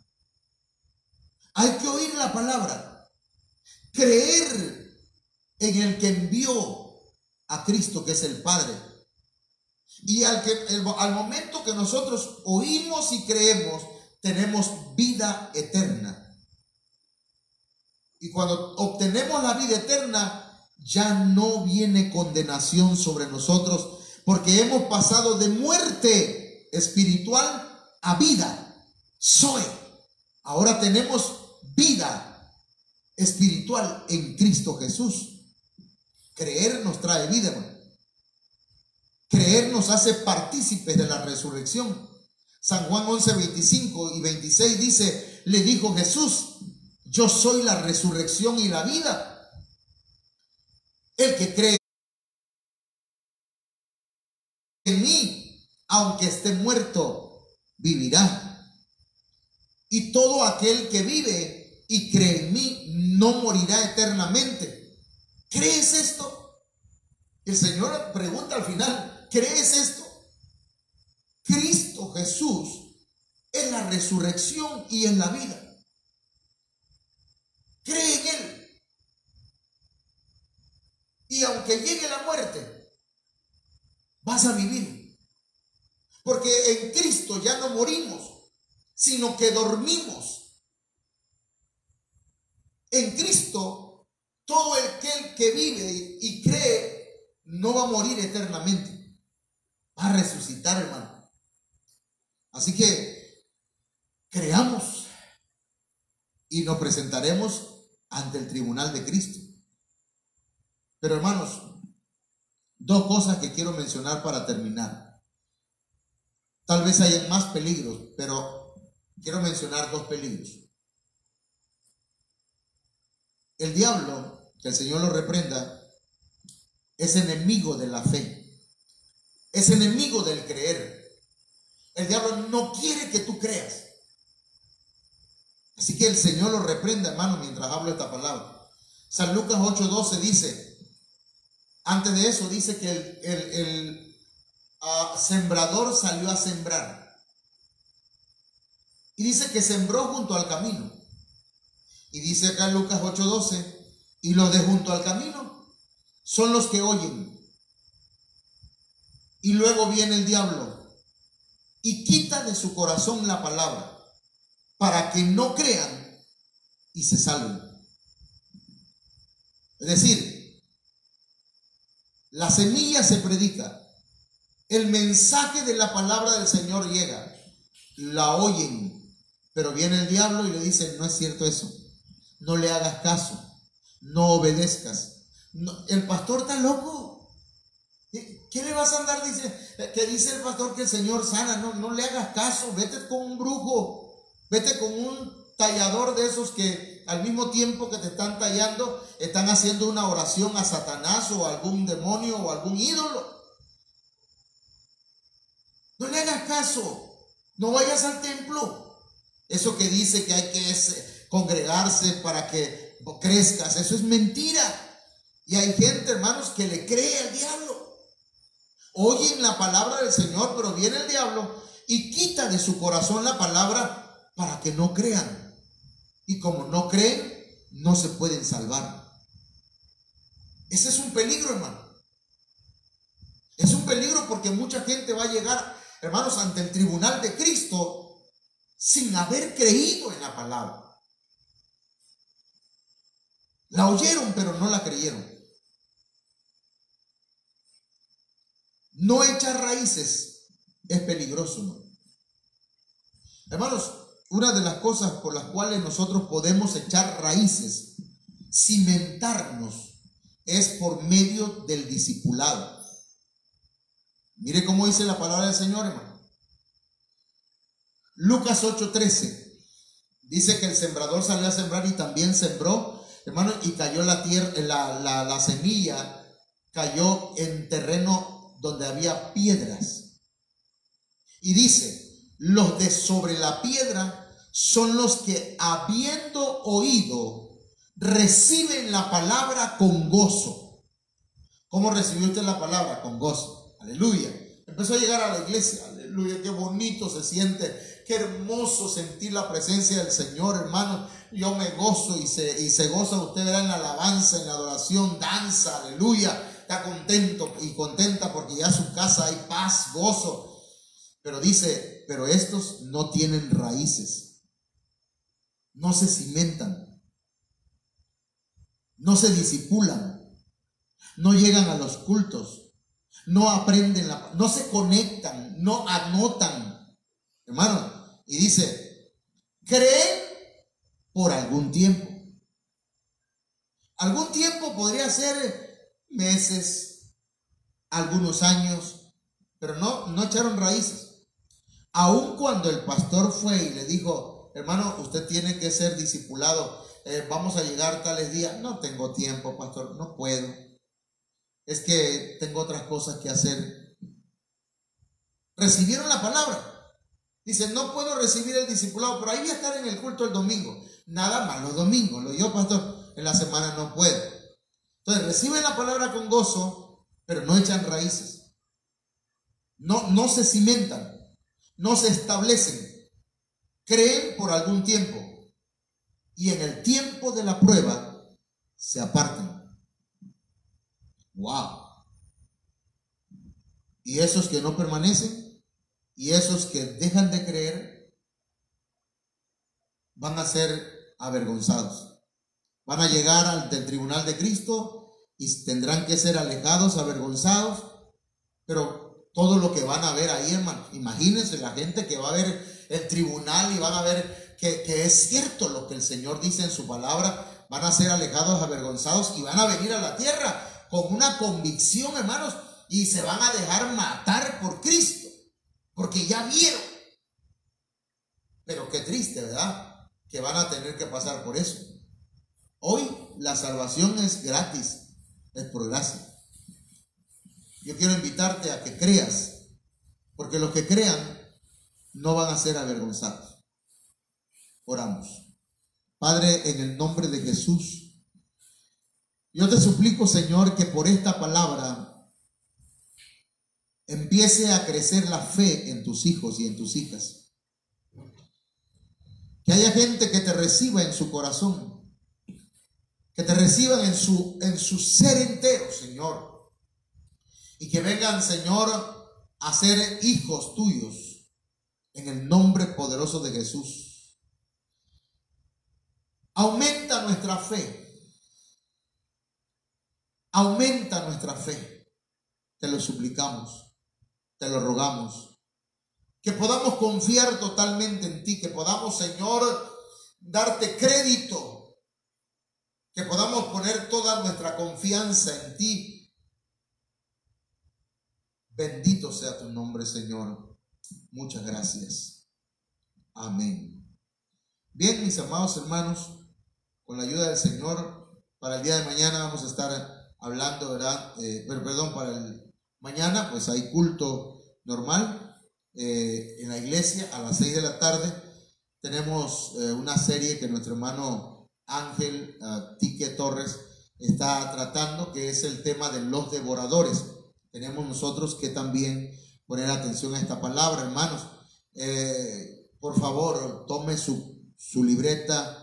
Hay que oír la palabra, creer en el que envió a Cristo, que es el Padre. Y al momento que nosotros oímos y creemos, tenemos vida eterna. Y cuando obtenemos la vida eterna, ya no viene condenación sobre nosotros, porque hemos pasado de muerte espiritual a vida. Zoe. Ahora tenemos vida espiritual en Cristo Jesús. Creer nos trae vida, hermano. Creer nos hace partícipes de la resurrección. San Juan 11:25 y 26 dice: le dijo Jesús, yo soy la resurrección y la vida. El que cree en mí, aunque esté muerto, vivirá. Y todo aquel que vive y cree en mí no morirá eternamente. ¿Crees esto? El Señor pregunta al final, ¿crees esto? Cristo Jesús es la resurrección y es la vida. Cree en Él. Y aunque llegue la muerte, vas a vivir. Porque en Cristo ya no morimos, sino que dormimos. En Cristo, todo aquel que vive y cree no va a morir eternamente. Va a resucitar, hermano. Así que creamos y nos presentaremos ante el tribunal de Cristo. Pero, hermanos, dos cosas que quiero mencionar para terminar. Tal vez haya más peligros, pero quiero mencionar dos peligros. El diablo, que el Señor lo reprenda, es enemigo de la fe. Es enemigo del creer. El diablo no quiere que tú creas. Así que el Señor lo reprenda, hermano, mientras hablo esta palabra. San Lucas 8:12 dice, antes de eso dice que el sembrador salió a sembrar. Y dice que sembró junto al camino. Y dice acá en Lucas 8:12, y los de junto al camino son los que oyen. Y luego viene el diablo y quita de su corazón la palabra, para que no crean y se salven. Es decir, la semilla se predica, el mensaje de la palabra del Señor llega, la oyen, pero viene el diablo y le dice, no es cierto eso, no le hagas caso, no obedezcas. No, el pastor está loco. ¿Qué le vas a andar? Que dice el pastor que el Señor sana. No le hagas caso, vete con un brujo, vete con un tallador de esos que al mismo tiempo que te están tallando, están haciendo una oración a Satanás o a algún demonio o a algún ídolo. No le hagas caso, no vayas al templo. Eso que dice que hay que congregarse para que crezcas, eso es mentira. Y hay gente, hermanos, que le cree al diablo. Oyen la palabra del Señor, pero viene el diablo y quita de su corazón la palabra para que no crean. Y como no creen, no se pueden salvar. Ese es un peligro, hermano. Es un peligro porque mucha gente va a llegar, hermanos, ante el tribunal de Cristo sin haber creído en la palabra. La oyeron, pero no la creyeron. No echar raíces es peligroso, ¿no? Hermanos, una de las cosas por las cuales nosotros podemos echar raíces, cimentarnos, es por medio del discipulado. Mire cómo dice la palabra del Señor, hermano. Lucas 8:13 dice que el sembrador salió a sembrar y también sembró, hermano, y cayó la tierra, la semilla cayó en terreno donde había piedras. Y dice: los de sobre la piedra son los que, habiendo oído, reciben la palabra con gozo. ¿Cómo recibió usted la palabra? Con gozo. Aleluya. Empezó a llegar a la iglesia. Aleluya. Qué bonito se siente. Qué hermoso sentir la presencia del Señor, hermano. Yo me gozo y se goza usted, verá, en la alabanza, en la adoración, danza. Aleluya. Está contento y contenta porque ya en su casa hay paz, gozo. Pero dice, pero estos no tienen raíces, no se cimentan, no se disipulan, no llegan a los cultos, no aprenden, no se conectan, no anotan, hermano. Y dice, creen por algún tiempo. Algún tiempo podría ser meses, algunos años, pero no echaron raíces. Aun cuando el pastor fue y le dijo, hermano, usted tiene que ser discipulado, vamos a llegar tales días. No tengo tiempo, pastor, no puedo. Es que tengo otras cosas que hacer. Recibieron la palabra. Dice, no puedo recibir el discipulado, pero ahí voy a estar en el culto el domingo. Nada más los domingos. Lo yo, pastor, en la semana no puedo. Entonces reciben la palabra con gozo, pero no echan raíces. No se cimentan. No se establecen, creen por algún tiempo y en el tiempo de la prueba se apartan. ¡Wow! Y esos que no permanecen y esos que dejan de creer van a ser avergonzados. Van a llegar ante el tribunal de Cristo y tendrán que ser alejados, avergonzados, pero todo lo que van a ver ahí, hermano, imagínense la gente que va a ver el tribunal y van a ver que es cierto lo que el Señor dice en su palabra. Van a ser alejados, avergonzados y van a venir a la tierra con una convicción, hermanos, y se van a dejar matar por Cristo, porque ya vieron. Pero qué triste, ¿verdad? Que van a tener que pasar por eso. Hoy la salvación es gratis, es por gracia. Yo quiero invitarte a que creas, porque los que crean no van a ser avergonzados. Oramos. Padre, en el nombre de Jesús, yo te suplico, Señor, que por esta palabra empiece a crecer la fe en tus hijos y en tus hijas. Que haya gente que te reciba en su corazón, que te reciban en su ser entero, Señor. Y que vengan, Señor, a ser hijos tuyos en el nombre poderoso de Jesús. Aumenta nuestra fe. Aumenta nuestra fe. Te lo suplicamos, te lo rogamos. Que podamos confiar totalmente en ti, que podamos, Señor, darte crédito, que podamos poner toda nuestra confianza en ti. Bendito sea tu nombre, Señor. Muchas gracias. Amén. Bien, mis amados hermanos, con la ayuda del Señor, para el día de mañana vamos a estar hablando, ¿verdad? Para el mañana, pues hay culto normal en la iglesia a las 6 de la tarde. Tenemos una serie que nuestro hermano Ángel Tique Torres está tratando, que es el tema de los devoradores. Tenemos nosotros que también poner atención a esta palabra, hermanos. Por favor, tome su libreta.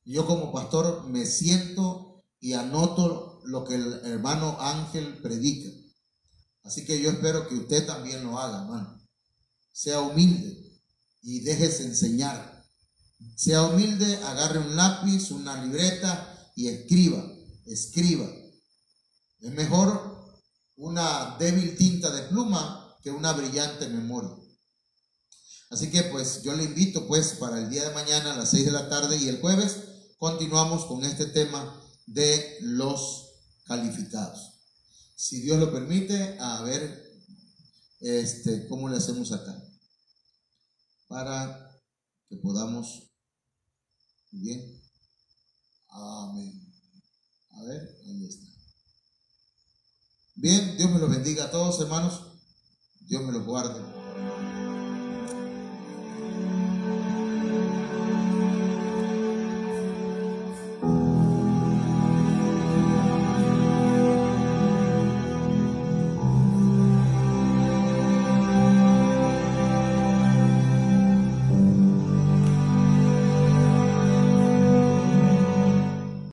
Yo como pastor me siento y anoto lo que el hermano Ángel predica. Así que yo espero que usted también lo haga, hermano. Sea humilde y déjese enseñar. Sea humilde, agarre un lápiz, una libreta y escriba. Es mejor una débil tinta de pluma que una brillante memoria. Así que pues yo le invito pues para el día de mañana a las 6 de la tarde y el jueves continuamos con este tema de los calificados. Si Dios lo permite, a ver cómo le hacemos acá para que podamos. Bien. Amén. A ver, ahí está. Bien, Dios me los bendiga a todos, hermanos. Dios me los guarde.